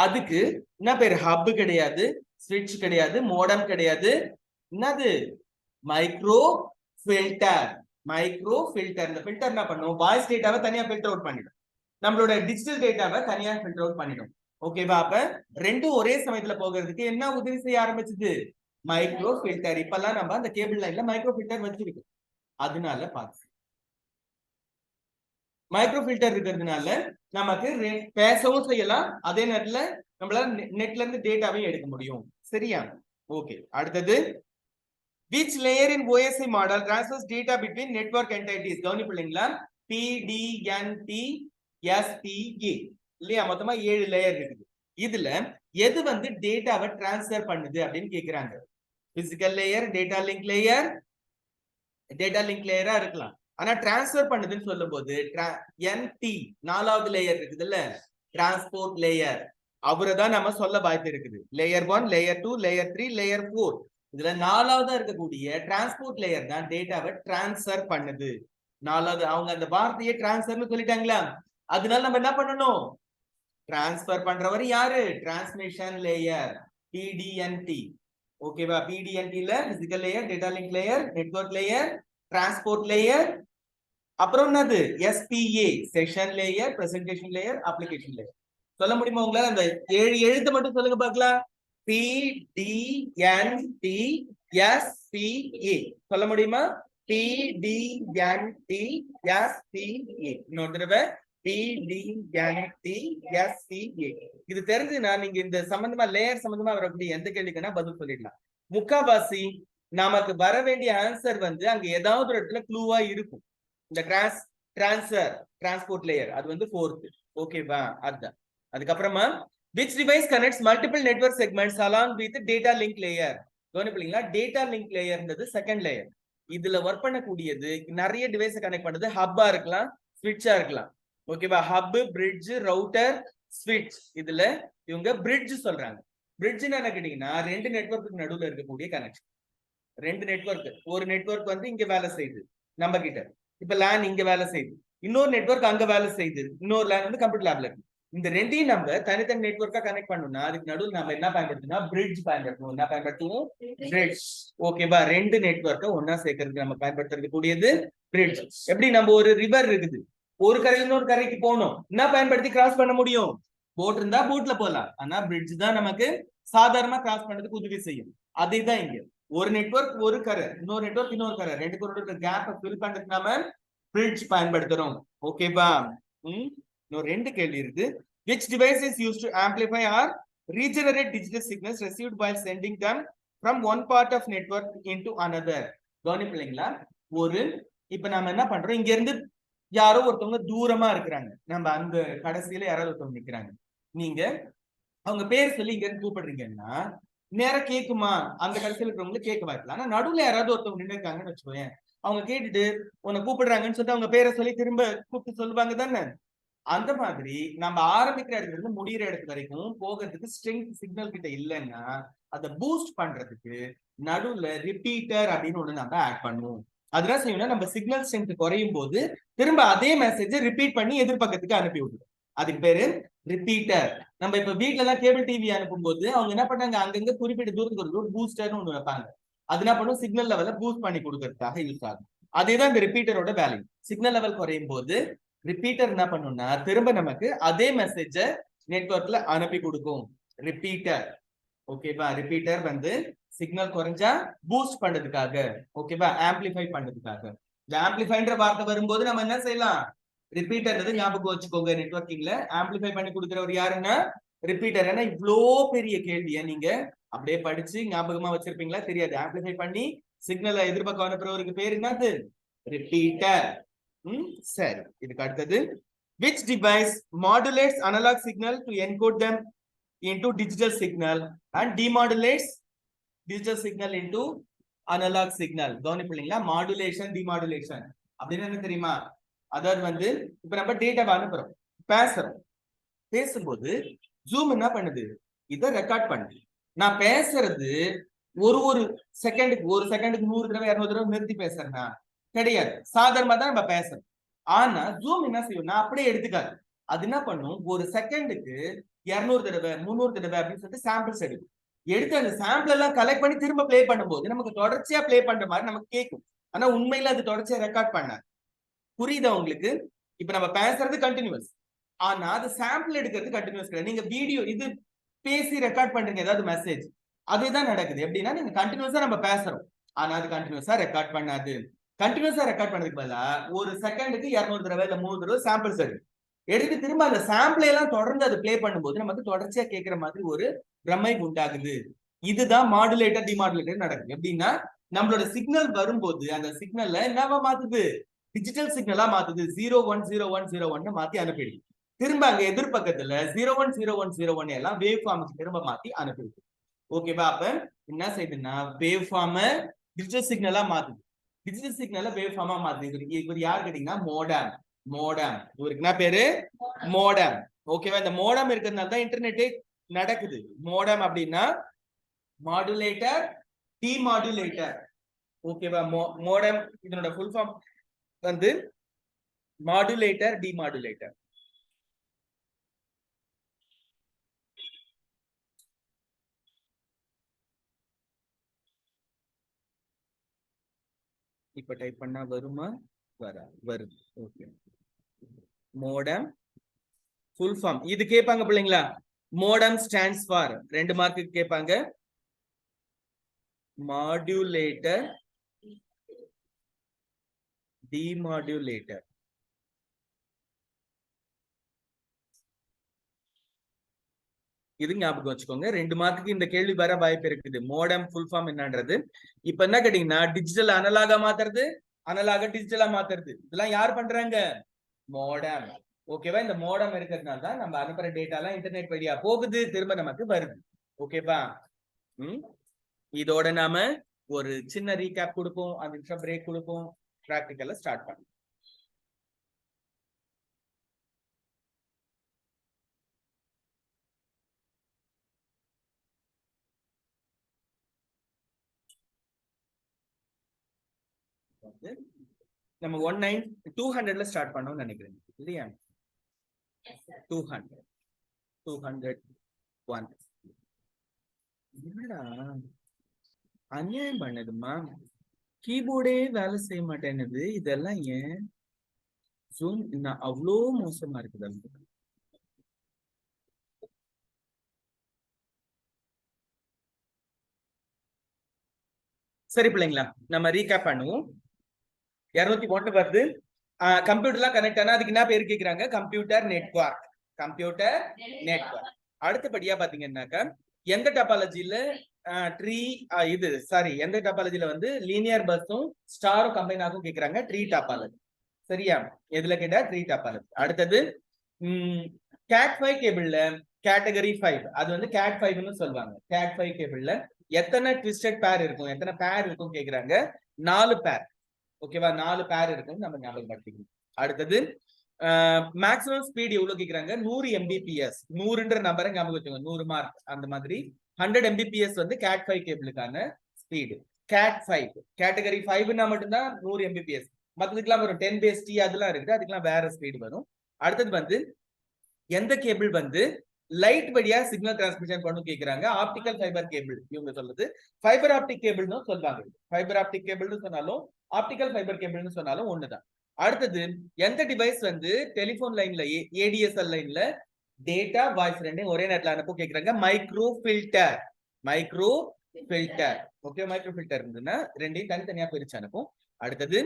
அதுக்கு என்ன பேரு? ஹப் கிடையாது, ஸ்விட்ச் கிடையாது, மோடம் கிடையாது. என்னது? Micro filter. Micro filter. இந்த ஃபில்டர் என்ன பண்ணும்? வாய்ஸ் டேட்டாவை தனியா ஃபில்டர் அவுட் பண்ணிடும், நம்மளோட டிஜிட்டல் டேட்டாவை தனியா ஃபில்டர் அவுட் பண்ணிடும். ஓகேவா? அப்ப ரெண்டும் ஒரே சமயத்துல போகிறதுக்கு என்ன உதவி செய்ய ஆரம்பிச்சது? Micro filter. இப்பெல்லாம் நம்ம அந்த கேபிள் லைன்ல மைக்ரோ ஃபில்டர் வச்சிருக்கோம். அதனால பாத்து மைக்ரோ ஃபில்டர் இருக்கிறதுனால நமக்கு பேசவும் செய்யலாம், அதே நேரத்துல நம்மளால நெட்ல இருந்து டேட்டாவையும் எடுக்க முடியும். சரியா? ஓகே. அடுத்தது, which layer in OSI model transfers data between network entities? கவனிப்பீங்களா? PDNT SPA இல்லையா? மொத்தமா 7 லேயர் இருக்குது. இதுல எது வந்து டேட்டாவை டிரான்ஸ்ஃபர் பண்ணுது அப்படின்னு கேக்குறாங்க. Physical layer, data link layer, data link லேயரா இருக்கலாம். ஆனா டிரான்ஸ்ஃபர் பண்ணுதுன்னு சொல்லும் போது NT 4வது லேயர் இருக்குதுல்ல, டிரான்ஸ்போர்ட் லேயர், அவரை தான் நம்ம சொல்ல வாய்ப்பு இருக்குது. Layer 1, layer 2, layer 3, layer 4. இதுல 4வதா இருக்கக்கூடிய டிரான்ஸ்போர்ட் லேயர் தான் டேட்டாவை டிரான்ஸ்ஃபர் பண்ணுது. 4வது அவங்க அந்த வார்த்தையை டிரான்ஸ்ஃபர்னு சொல்லிட்டாங்களா, அதனால நம்ம என்ன பண்ணணும், டிரான்ஸ்ஃபர் பண்றவர் யாரு, டிரான்ஸ்மிஷன் லேயர், PDNT. ஓகேவா, PDNT ல physical layer, data link layer, network layer, transport layer, அப்புறம் என்னது SPA, session layer, presentation layer, application layer. சொல்ல முடியுமா உங்களால? அந்த 7 எழுத்து மட்டும் சொல்லுங்க பார்க்கலாம். PDNT SPA சொல்ல முடியுமா? PDNT SPA. இன்னொரு தடவை PDNT SPA. இது தெரிஞ்சுனா நீங்க இந்த சம்பந்தமா லேயர் சம்பந்தமா வரக்கூடிய எந்த கேள்விக்குன்னா பதில் சொல்லிடலாம். முக்காவாசி நமக்கு வர வேண்டிய ஆன்சர் வந்து அங்க ஏதாவது ஒரு இடத்துல க்ளூவா இருக்கும். இந்த டிரான்ஸ்போர்ட் லேயர் அது வந்து 4th. ஓகேவா, அதுதான். அதுக்கப்புறமா which device connects multiple network segments along with data link layer. கவனிப்பீங்களா, டேட்டா லிங்க் லேயர்ன்றது செகண்ட் லேயர். இதுல ஒர்க் பண்ணக்கூடியது நிறைய டிவைஸ் கனெக்ட் பண்றது, ஹப்பா இருக்கலாம், ஸ்விட்சா இருக்கலாம். ஓகேவா, ஹப், பிரிட்ஜ், ரவுட்டர், ஸ்விட்ச். இதுல இவங்க பிரிட்ஜ் சொல்றாங்க. பிரிட்ஜ்னா என்ன கேட்டீங்கன்னா, 2 நெட்வொர்க்கு நடுவுல இருக்கக்கூடிய கனெக்ஷன். 2 நெட்வொர்க், ஒரு நெட்வொர்க் வந்து இங்க வேலை செய்யுது நம்ம கிட்ட, இப்ப லேன் இங்க வேலை செய்யுது, இன்னொரு நெட்வொர்க் அங்க வேலை செய்யுது, இன்னொரு லேன் வந்து கம்ப்யூட்டர் லேப்ல இருக்கு. இந்த ரெண்டையும் நம்ம தனித்தனி நெட்வொர்க்கா கனெக்ட் பண்ணணும்னா அதுக்கு நடுவில் நம்ம என்ன பயன்படுத்தணும், பிரிட்ஜ் பயன்படுத்தணும். என்ன பயன்படுத்துவோம், பிரிட்ஜ். ஓகேவா, 2 நெட்வொர்க்கை ஒன்னா சேர்க்கறதுக்கு நம்ம பயன்படுத்தக்கூடிய பிரிட்ஜ். எப்படி, நம்ம ஒரு ரிவர் இருக்குது, ஒரு கரையில இன்னொரு கரைக்கு போகணும், என்ன பயன்படுத்தி கிராஸ் பண்ண முடியும், போட் இருந்தா போட்ல போலாம். ஆனா பிரிட்ஜ் தான் நமக்கு சாதாரணமா கிராஸ் பண்றதுக்கு உதவி செய்யும். அதேதான் இங்க, ஒரு நெட்வொர்க் ஒரு கரை, இன்னொரு நெட்வொர்க் இன்னொரு கரை, 2 பேரோட கேப்பை ஃபில் பண்றதுக்கு நாம பிரிட்ஜ் பயன்படுத்துறோம். ஓகேவா, இன்னொரு 2 கேள்வி இருக்கு. Which device is used to amplify or regenerate digital signals received while sending them from one part of network into another? கவனிப்பீங்களா, ஒரு இப்ப நாம என்ன பண்றோம், இங்க இருந்து யாரோ ஒருத்தவங்க தூரமா இருக்கிறாங்க, நம்ம அந்த கடைசியில யாராவது ஒருத்தவங்க நிக்கிறாங்க, நீங்க அவங்க பேர் சொல்லி இங்க இருந்து கூப்பிடுறீங்கன்னா நேரம் கேக்குமா, அந்த கடைசியில் இருக்கிறவங்களுக்கு கேட்க வாய்ப்பு. ஆனா நடுவுல யாராவது ஒருத்தவங்க நின்று இருக்காங்கன்னு வச்சுக்கோங்க, அவங்க கேட்டுட்டு உன்னை கூப்பிடுறாங்கன்னு சொல்லிட்டு அவங்க பேரை சொல்லி திரும்ப கூப்பிட்டு சொல்லுவாங்க தானே. அந்த மாதிரி நம்ம ஆரம்பிக்கிற இடத்துல இருந்து முடிகிற இடத்து வரைக்கும் போகிறதுக்கு ஸ்ட்ரெங்க் சிக்னல் கிட்ட இல்லைன்னா அதை பூஸ்ட் பண்றதுக்கு நடுவுல ரிப்பீட்டர் அப்படின்னு ஒண்ணு நம்ம ஆட் பண்ணுவோம். அதெல்லாம் செய்யணும்னா நம்ம சிக்னல் ஸ்ட்ரென்த் குறையும் போது திரும்ப அதே மெசேஜை ரிப்பீட் பண்ணி எதிர்பக்கத்துக்கு அனுப்பி விடுவோம். அதுக்கு பேரு ரிப்பீட்டர். நம்ம இப்ப வீட்டுல எல்லாம் கேபிள் டிவி அனுப்பும் போது அவங்க என்ன பண்ணாங்க, அங்கங்க குறிப்பிட்ட தூரத்துக்கு ஒரு பூஸ்டர்னு ஒண்ணு வைப்பாங்க. அது என்ன பண்ணும், சிக்னல் லெவலை பூஸ்ட் பண்ணி கொடுக்கறதுக்காக யூஸ் ஆகும். அதேதான் இந்த ரிப்பீட்டரோட வேல்யூ. சிக்னல் லெவல் குறையும் போது ரிப்பீட்டர் என்ன பண்ணும்னா திரும்ப நமக்கு அதே மெசேஜ நெட்வொர்க்ல அனுப்பி கொடுக்கும். ரிப்பீட்டர். ஓகேவா, ரிப்பீட்டர் வந்து சிக்னல் குறைஞ்சா பூஸ்ட் பண்றதுக்காக, ஓகேவா, ஆம்பிளிஃபை பண்றதுக்காக. இந்த ஆம்பிளிஃபைன்ற வார்த்தை வரும்போது நம்ம என்ன செய்யலாம், ரிப்பீட்டர் ஞாபகம் வச்சுக்கோங்க. நெட்வொர்க்கிங்ல ஆம்பிளிஃபை பண்ணி கொடுக்கிறவர் யாருன்னா ரிப்பீட்டர். ஏன்னா இவ்வளோ பெரிய கேள்வியை நீங்க அப்படியே படிச்சு ஞாபகமா வச்சிருப்பீங்களா தெரியாது. ஆம்பிளிஃபை பண்ணி சிக்னலை எதிர்பக்கம் அனுப்புறவருக்கு பேர் என்னது, ரிப்பீட்டர். சரி, இதுக்கு அடுத்தது, which device modulates analog signal to encode them into digital signal and demodulates digital signal into analog signal? கவனிப்பீங்களா, மாடுலேஷன் டிமாடுலேஷன் அப்படின்னு என்ன தெரியுமா? அதாவது வந்து இப்ப நம்ம டேட்டாவை அனுப்புறோம், பேசுறோம், பேசும்போது ஜூம் என்ன பண்ணுது, இதை ரெக்கார்ட் பண்ணுது. நான் பேசுறது ஒரு செகண்டுக்கு 100 தடவை 200 தடவை நிறுத்தி பேசுறேன்னா கிடையாது, சாதாரணமா தான் நம்ம பேசுறோம். ஆனா ஜூம் என்ன செய்யும்னா அப்படியே எடுத்துக்காது. அது என்ன பண்ணும், ஒரு செகண்டுக்கு 200 தடவை 300 தடவை அப்படின்னு சொல்லிட்டு சாம்பிள்ஸ் எடுக்கும். எடுத்து அந்த சாம்பிள் எல்லாம் கலெக்ட் பண்ணி திரும்ப பிளே பண்ணும்போது நமக்கு தொடர்ச்சியா பிளே பண்ற மாதிரி நமக்கு கேட்கும். ஆனா உண்மையில அது தொடர்ச்சியா ரெக்கார்ட் பண்ணாது. புரியுதா உங்களுக்கு? இப்ப நம்ம பேசுறது கண்டினியூஸ், ஆனா அது சாம்பிள் எடுக்கிறது கண்டினியூஸ் கிடையாது. நீங்க வீடியோ இது பேசி ரெக்கார்ட் பண்றீங்க ஏதாவது மெசேஜ், அதுதான் நடக்குது. எப்படின்னா நீங்க கண்டினியூஸா நம்ம பேசுறோம், ஆனா அது கண்டினியூஸா ரெக்கார்ட் பண்ணாது. கண்டினியூஸா ரெக்கார்ட் பண்ணதுக்கு பதிலா ஒரு செகண்டுக்கு 200 தடவை இல்ல 300 தடவை சாம்பிள்ஸ் எடுத்து திரும்ப அந்த சாம்பிளை எல்லாம் தொடர்ந்து அது பிளே பண்ணும்போது நமக்கு தொடர்ச்சியா கேட்கிற மாதிரி ஒரு பிரமை உண்டாகுது. இதுதான் மாடுலேட்டர் டிமாடுலேட்டர் நடக்குது. எப்படின்னா நம்மளோட சிக்னல் வரும்போது அந்த சிக்னல்ல என்னவா மாத்துது, டிஜிட்டல் சிக்னலா மாத்துது. 010101 மாத்தி அனுப்பிடுது. திரும்ப அங்க எதிர்பக்கத்துல 010101 எல்லாம் வேவ் ஃபார்முக்கு திரும்ப மாத்தி அனுப்பிடுது. ஓகேவா? அப்ப என்ன செய்யுதுன்னா வேவ் ஃபார்ம் டிஜிட்டல் சிக்னலா மாத்துது. டிஜிட்டல் சிக்னல வேவ் ஃபார்மா மாத்துது. இவர் யார் கேட்டீங்கன்னா மோடம். மோடம் இவருக்கு என்ன பேரு? மோடம். ஓகேவா? இந்த மோடம் இருக்கிறதுனால தான் இன்டர்நெட்டே நடக்குது. மோடம் அப்படின்னா மாடுலேட்டர், டிமாடுலேட்டர். ஓகேவா? மோடம் இதனோட ஃபுல் ஃபார்ம் வந்து மாடுலேட்டர், டிமாடுலேட்டர். இப்ப டைப் பண்ணா வருமா? வருது. ஓகே. மோடம் ஃபுல் ஃபார்ம் இது கேட்பாங்க பிள்ளைங்களா. மோடம் ஸ்டாண்ட்ஸ் ஃபார் 2 மார்க்கு கேட்பாங்க. Modulator, demodulator. இது ஞாபகம் வச்சுக்கோங்க. 2 மார்க்குக்கு இந்த கேள்வி வர வாய்ப்பு இருக்குது. மோடம் ஃபுல் ஃபார்ம் என்னன்றது. இப்ப என்ன கேட்டீங்கன்னா டிஜிட்டல் அனலாகா மாத்துறது, அனலாக டிஜிட்டலா மாத்துறது. இதெல்லாம் யார் பண்றாங்க? மோடம். ஓகேவா? இந்த மோடம் இருக்கிறதுனால தான் நம்ம அனுப்புற டேட்டா எல்லாம் இன்டர்நெட் வழியா போகுது, திரும்ப நமக்கு வருது. ஓகேவா? இதோட நாம ஒரு சின்ன ரீகேப் கொடுப்போம், 5 நிமிஷம் பிரேக் கொடுப்போம், பிராக்டிகல்ல ஸ்டார்ட் பண்ணுவோம். நம்ம 200ல ஸ்டார்ட் பண்ணோம்னு நினைக்கிறேன் இல்லையா? 200 201 என்னடா அநியாயம் பண்ணதுமா, கீபோர்டே வேலை செய்ய மாட்டேன்னுது. இதெல்லாம் ஏன் ஜூம் அவ்வளோ மோசமா இருக்குது? சரி பிள்ளைங்களா, நம்ம ரீகேப் பண்ணுவோம். 201 வருது. கம்ப்யூட்டர்லாம் கனெக்ட் ஆனா அதுக்கு என்ன பேர் கேக்குறாங்க? Computer network. Computer network. அடுத்தபடியா பாத்தீங்கன்னாக்கா எந்த டாபாலஜில ட்ரீ இது சாரி எந்த டாபாலஜில வந்து லீனியர் பஸ்ஸும் ஸ்டாரும் கம்பைன் ஆகும் கேக்குறாங்க? Tree topology. சரியா? எதுல கேட்டா ட்ரீ டாபாலஜி. அடுத்தது கேட் 5 கேபிள்ல கேட்டகரி 5 அது வந்து கேட் 5ன்னு சொல்லுவாங்க. கேட் 5 கேபிள்ல எத்தனை ட்விஸ்டட் பேர் இருக்கும், எத்தனை பேர் இருக்கும் கேக்குறாங்க? 4 பேர். ஓகேவா? 4 பேர் இருக்கும், நம்ம ஞாபகப்படுத்திக்கணும். அடுத்தது மேக்ஸிமம் ஸ்பீட் எவ்வளவு கேக்குறாங்க? 100 mbps. 100ன்ற நம்பரை ஞாபகம் வச்சுக்கோங்க. 100 மார்க். அந்த மாதிரி 100 mbps வந்து கேட் 5 கேபிளுக்கான ஸ்பீடு. கேட் 5 கேட்டகரி 5னா மட்டும்தான் 100 mbps. மற்றதுக்கெல்லாம் வரும் 10 base T அதெல்லாம் இருக்குது, அதுக்கெல்லாம் வேற ஸ்பீடு வரும். அடுத்தது வந்து எந்த கேபிள் வந்து லைட் வழியா சிக்னல் டிரான்ஸ்மிஷன் பண்ணும் கேக்குறாங்க? Optical fibre cable. இவங்க சொல்றது ஃபைபர் ஆப்டிக் கேபிள்னு சொல்றாங்க. ஃபைபர் ஆப்டிக் கேபிள்னு சொன்னாலும் ஆப்டிகல் ஃபைபர் கேபிள்னு சொன்னாலும் ஒண்ணுதான். அடுத்தது எந்த டிவைஸ் வந்து டெலிபோன் லைன்ல ஏடிஎஸ்எல் லைன்ல டேட்டா வாய்ஸ் ரெண்டையும் ஒரே நேரத்துல அனுப்ப கேக்குறாங்க? Micro filter. Micro filter. Okay, micro filter இருந்ததுன்னா ரெண்டையும் தனித்தனியா பிரிச்சு அனுப்பும். அடுத்தது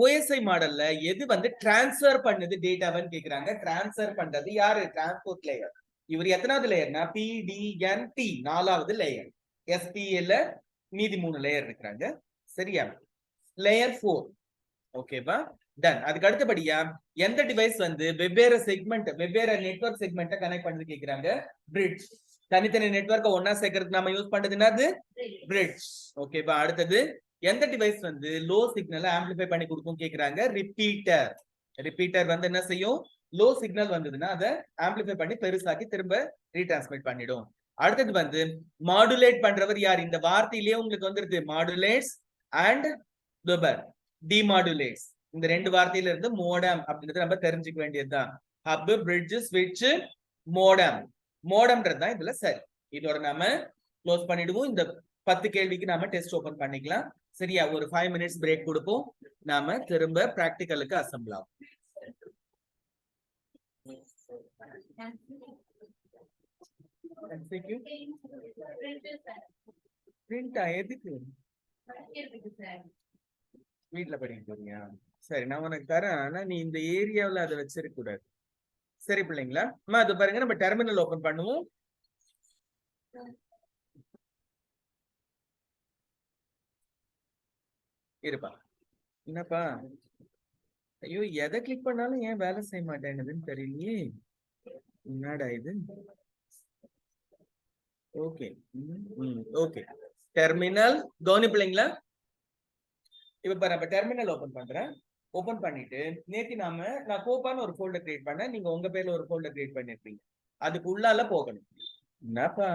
ஓஎஸ்ஐ மாடல்ல எது வந்து டிரான்ஸ்ஃபர் பண்ணுது டேட்டாவன்னு கேக்குறாங்க? டிரான்ஸ்ஃபர் பண்றது யாரு? Transport layer. இவர் எத்தனாவது லேயர்னா PDNT 4வது லேயர். SPL மீதி 3 லேயர் இருக்கிறாங்க. சரியா? லேயர் 4. ஓகேவா? டன். அதுக்கு அடுத்தபடியா எந்த டிவைஸ் வந்து வெவ்வேறு செக்மெண்ட் வெவ்வேறு நெட்வொர்க் செக்மெண்ட்டை கனெக்ட் பண்ணது கேக்குறாங்க? பிரிட்ஜ். தனித்தனி நெட்வொர்க்கை ஒன்னா சேர்க்கறதுக்கு நம்ம யூஸ் பண்றது என்னது? பிரிட்ஜ். ஓகேவா? அடுத்தது எந்த டிவைஸ் வந்து லோ சிக்னலை ஆம்பிளிஃபை பண்ணி கொடுக்கும் கேக்குறாங்க? ரிப்பீட்டர். ரிப்பீட்டர் வந்து என்ன செய்யும்? லோ சிக்னல் வந்ததுன்னா அதை ஆம்பிளிஃபை பண்ணி பெருசாக்கி திரும்ப ரீட்ரான்ஸ்மிட் பண்ணிடும். அடுத்தது வந்து மாடுலேட் பண்றவர் யார்? இந்த வார்த்தையிலேயே உங்களுக்கு வந்துருது மாடுலேட்ஸ் அண்ட் டிமாடுலேட்ஸ். இந்த 2 வார்த்தையில இருந்து மோடம் அப்படின்றத நம்ம தெரிஞ்சுக்க வேண்டியதுதான். ஹப், பிரிட்ஜ், ஸ்விட்ச், மோடம். மோடம்ன்றது தான் இதுல சரி. இதோட நாம க்ளோஸ் பண்ணிடுவோம். இந்த 10 கேள்விக்கு நாம டெஸ்ட் ஓபன் பண்ணிக்கலாம். சரியா? ஒரு 5 மினிட்ஸ் பிரேக் கொடுப்போம். நாம திரும்ப பிராக்டிகலுக்கு அசம்பிள் ஆகும். எதுக்கு வீட்டுல படிக்க போறியா? சரி, நான் உனக்கு தரேன். ஆனா நீ இந்த ஏரியாவில் அதை வச்சிருக்க கூடாது. சரி பிள்ளைங்களா? அது பாருங்க, நம்ம டெர்மினல் ஓபன் பண்ணுவோம். இருப்பா. என்னப்பா? ஐயோ, எதை கிளிக் பண்ணாலும் ஏன் வேலை செய்ய மாட்டேங்குதுன்னு தெரியலையே. என்னடா இது? ஓகே ஓகே டெர்மினல் கவனிப்பில்லைங்களா? இப்ப பாரு, அப்ப டெர்மினல் ஓபன் பண்றேன். ஓபன் பண்ணிட்டு நான் கோப்பான்னு ஒரு ஃபோல்டர் கிரியேட் பண்ணேன். நீங்க உங்க பேர்ல ஒரு ஃபோல்டர் கிரியேட் பண்ணிருப்பீங்க. அதுக்கு உள்ளால போகணும். என்னப்பா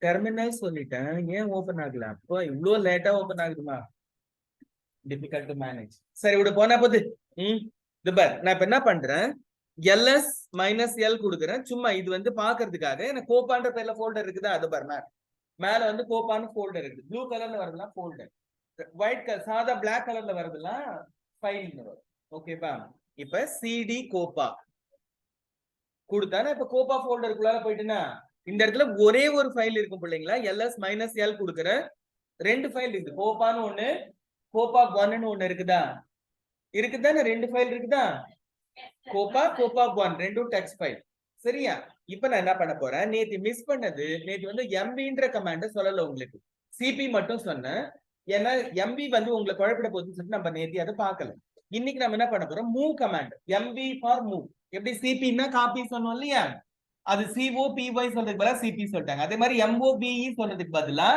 டெர்மினல் சொல்லிட்டேன், ஏன் ஓபன் ஆகல? அப்ப இவ்வளவு லேட்டா ஓபன் ஆகுதுமா? Difficult to manage. சரி விடு, போனா போது. இது பார், நான் இப்ப என்ன பண்றேன், ls மைனஸ் எல் கொடுக்குறேன். சும்மா இது வந்து பாக்குறதுக்காக. எனக்கு கோப்பான்ற பேர்ல ஃபோல்டர் இருக்குதா? அது பாரு, மேல வந்து கோப்பான்னு ஃபோல்டர் இருக்கு. ப்ளூ கலர்ல வருதுலாம் ஃபோல்டர், ஒயிட் கலர் சாதா பிளாக் கலர்ல வருதுலாம் ஃபைல் வரும். ஓகேப்பா? இப்ப சிடி கோப்பா கொடுத்தா இப்ப கோப்பா ஃபோல்டருக்குள்ளார போயிட்டுனா இந்த இடத்துல ஒரே ஒரு ஃபைல் இருக்கும் பிள்ளைங்களா. ls மைனஸ் எல் கொடுக்குற ரெண்டு ஃபைல் இருக்கு. கோப்பான்னு ஒண்ணு, கோப்பா ஒன்னு ஒண்ணு இருக்குதா? இருக்குதானே? ரெண்டு ஃபைல் இருக்குதா? கோப்பா ஒன் ரெண்டும் டெக்ஸ்ட் ஃபைல். சரியா? இப்ப நான் என்ன பண்ண போறேன், நேத்து மிஸ் பண்ணது, நேத்து வந்து எம்பின்ற கமாண்ட சொல்லல உங்களுக்கு, சிபி மட்டும் சொன்னேன். ஏன்னா எம்பி வந்து உங்களுக்கு குழப்பிட போகுதுன்னு சொல்லிட்டு நம்ம நேத்தி அதை பார்க்கல. இன்னைக்கு நம்ம என்ன பண்ண போறோம், move command. MP for move. எப்படி சிபின்னா காப்பி சொன்னோம் இல்லையா, அது COPY சொல்றதுக்கு பதிலா சிபி சொல்லிட்டாங்க. அதே மாதிரி MOBE சொல்றதுக்கு பதிலா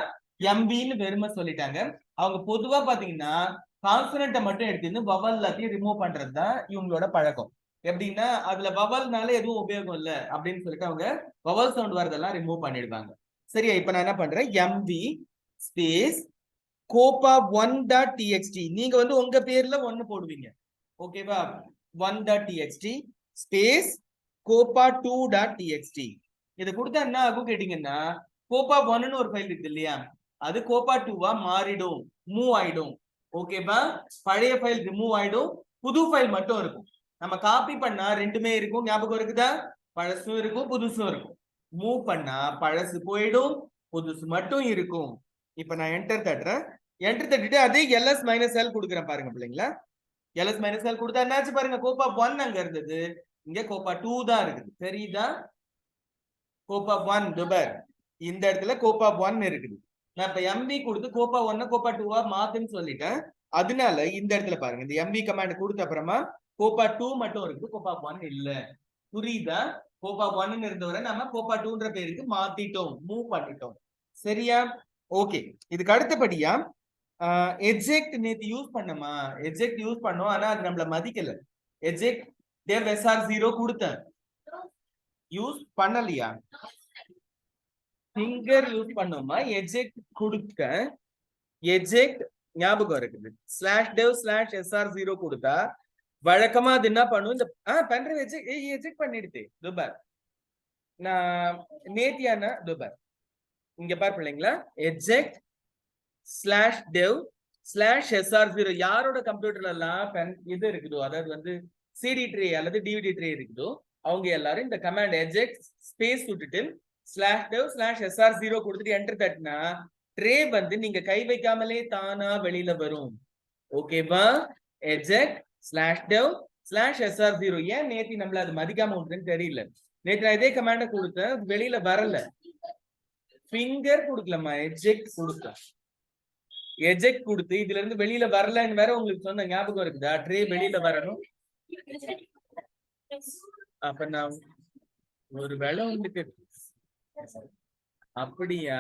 எம்பின்னு வெறுமை சொல்லிட்டாங்க. அவங்க பொதுவா பாத்தீங்கன்னா கான்சனன்ட்டை மட்டும் எடுத்து வவல் எல்லாத்தையும் ரிமூவ் பண்றதுதான் இவங்களோட பழக்கம். எப்படின்னா அதுல வவல்னால எதுவும் உபயோகம் இல்ல அப்படின்னு சொல்லிட்டு அவங்க வவல் சவுண்ட் வரதெல்லாம் ரிமூவ் பண்ணிடுவாங்க. சரியா? இப்ப நான் என்ன பண்றேன், எம்பி ஸ்பேஸ் கோப்பா ஒன் டாட் டிஎக்ஸ்டி. நீங்க வந்து உங்க பேர்ல ஒன்னு போடுவீங்க. ஓகேவா? ஒன் டாட் டிஎக்ஸ்டி ஸ்பேஸ் கோப்பா டூ டாட் டிஎக்ஸ்டி. இதை கொடுத்தா என்ன ஆகும் கேட்டீங்கன்னா, கோப்பா ஒன்னு ஒரு ஃபைல் இருக்கு இல்லையா, அது கோப்பா டூவா மாறிடும், மூவ் ஆயிடும். ஓகேவா? பழைய ஃபைல் ரிமூவ் ஆயிடும், புது ஃபைல் மட்டும் இருக்கும். நம்ம காப்பி பண்ணா ரெண்டுமே இருக்கும். ஞாபகம் இருக்குதா? பழசும் இருக்கும் புதுசும் இருக்கும். மூவ் பண்ணா பழசு போயிடும், புதுசு மட்டும் இருக்கும். இப்ப நான் என்டர் தட்டுறேன். என்டர் தட்டிட்டு அதே ls மைனஸ் எல் கொடுக்குறேன் பாருங்க பிள்ளைங்களா. ls மைனஸ் எல் கொடுத்தா என்னாச்சு பாருங்க, கோப்பா ஒன் அங்க இருந்தது, இங்க கோப்பா டூ தான் இருக்குது. தெரியுதா? கோப்பா ஒன் துபர் இந்த இடத்துல கோப்பா ஒன் இருக்குது. நான் இப்ப எம்பி கொடுத்து கோப்பா ஒன்ன கோப்பா டூவா மாத்துன்னு சொல்லிட்டேன். அதனால இந்த இடத்துல பாருங்க, இந்த எம்பி கமாண்ட் கொடுத்த அப்புறமா கோப்பா டூ மட்டும் இருக்குது, கோப்பா ஒன் இல்ல. புரியுதா? கோப்பா ஒன்னு இருந்தவரை நம்ம கோப்பா டூன்ற பேருக்கு மாத்திட்டோம், மூவ் பண்ணிட்டோம். சரியா? ஓகே. இதுக்கு அடுத்தபடியா எஜெக்ட் நேத்து யூஸ் பண்ணமா, எஜெக்ட் யூஸ் பண்ணோம். ஆனா அது நம்மள மதிக்கல. எஜெக்ட் டெவ் SR0 கொடுத்தேன், யூஸ் பண்ணலையா? ஃபிங்கர் யூஸ் பண்ணோமா, எஜெக்ட் கொடுக்க, எஜெக்ட் ஞாபகம் இருக்குது, ஸ்லாஷ் டெவ் ஸ்லாஷ் SR0 கொடுத்தா வழக்கமா அது என்ன பண்ணும், இந்த பண்ற எஜெக்ட் பண்ணிடுது. துபார் நான் நேத்தியான துபார் இங்க பார் பிள்ளைங்களா, எஜெக்ட் ஸ்லாஷ் டெவ் ஸ்லாஷ் SR0. யாரோட கம்ப்யூட்டர்ல எல்லாம் இது இருக்குதோ, அதாவது வந்து சிடி ட்ரே அல்லது டிவிடி ட்ரே இருக்குதோ, அவங்க எல்லாரும் இந்த கமாண்ட் எஜெக்ட் ஸ்பேஸ் விட்டுட்டு ஸ்லாஷ் டெவ் ஸ்லாஷ் SR0 கொடுத்துட்டு என்டர் தட்டினா ட்ரே வந்து நீங்க கை வைக்காமலே தானா வெளியில வரும். ஓகேவா? Eject slash டெவ் slash SR0. ஏன் நேத்தி நம்மள அது மதிக்காம விட்டுன்னு தெரியல. நேற்று நான் இதே கமாண்ட கொடுத்தேன், வெளியில வரல. ஃபிங்கர் கொடுக்கலமா, எஜெக்ட் கொடுத்தேன். எஜெக்ட் கொடுத்து இதுல இருந்து வெளியில வரலன்னு வேற உங்களுக்கு சொன்ன ஞாபகம் இருக்குதா? ட்ரே வெளியில வரணும். அப்ப நான் ஒரு வேளை உங்களுக்கு அப்படியா,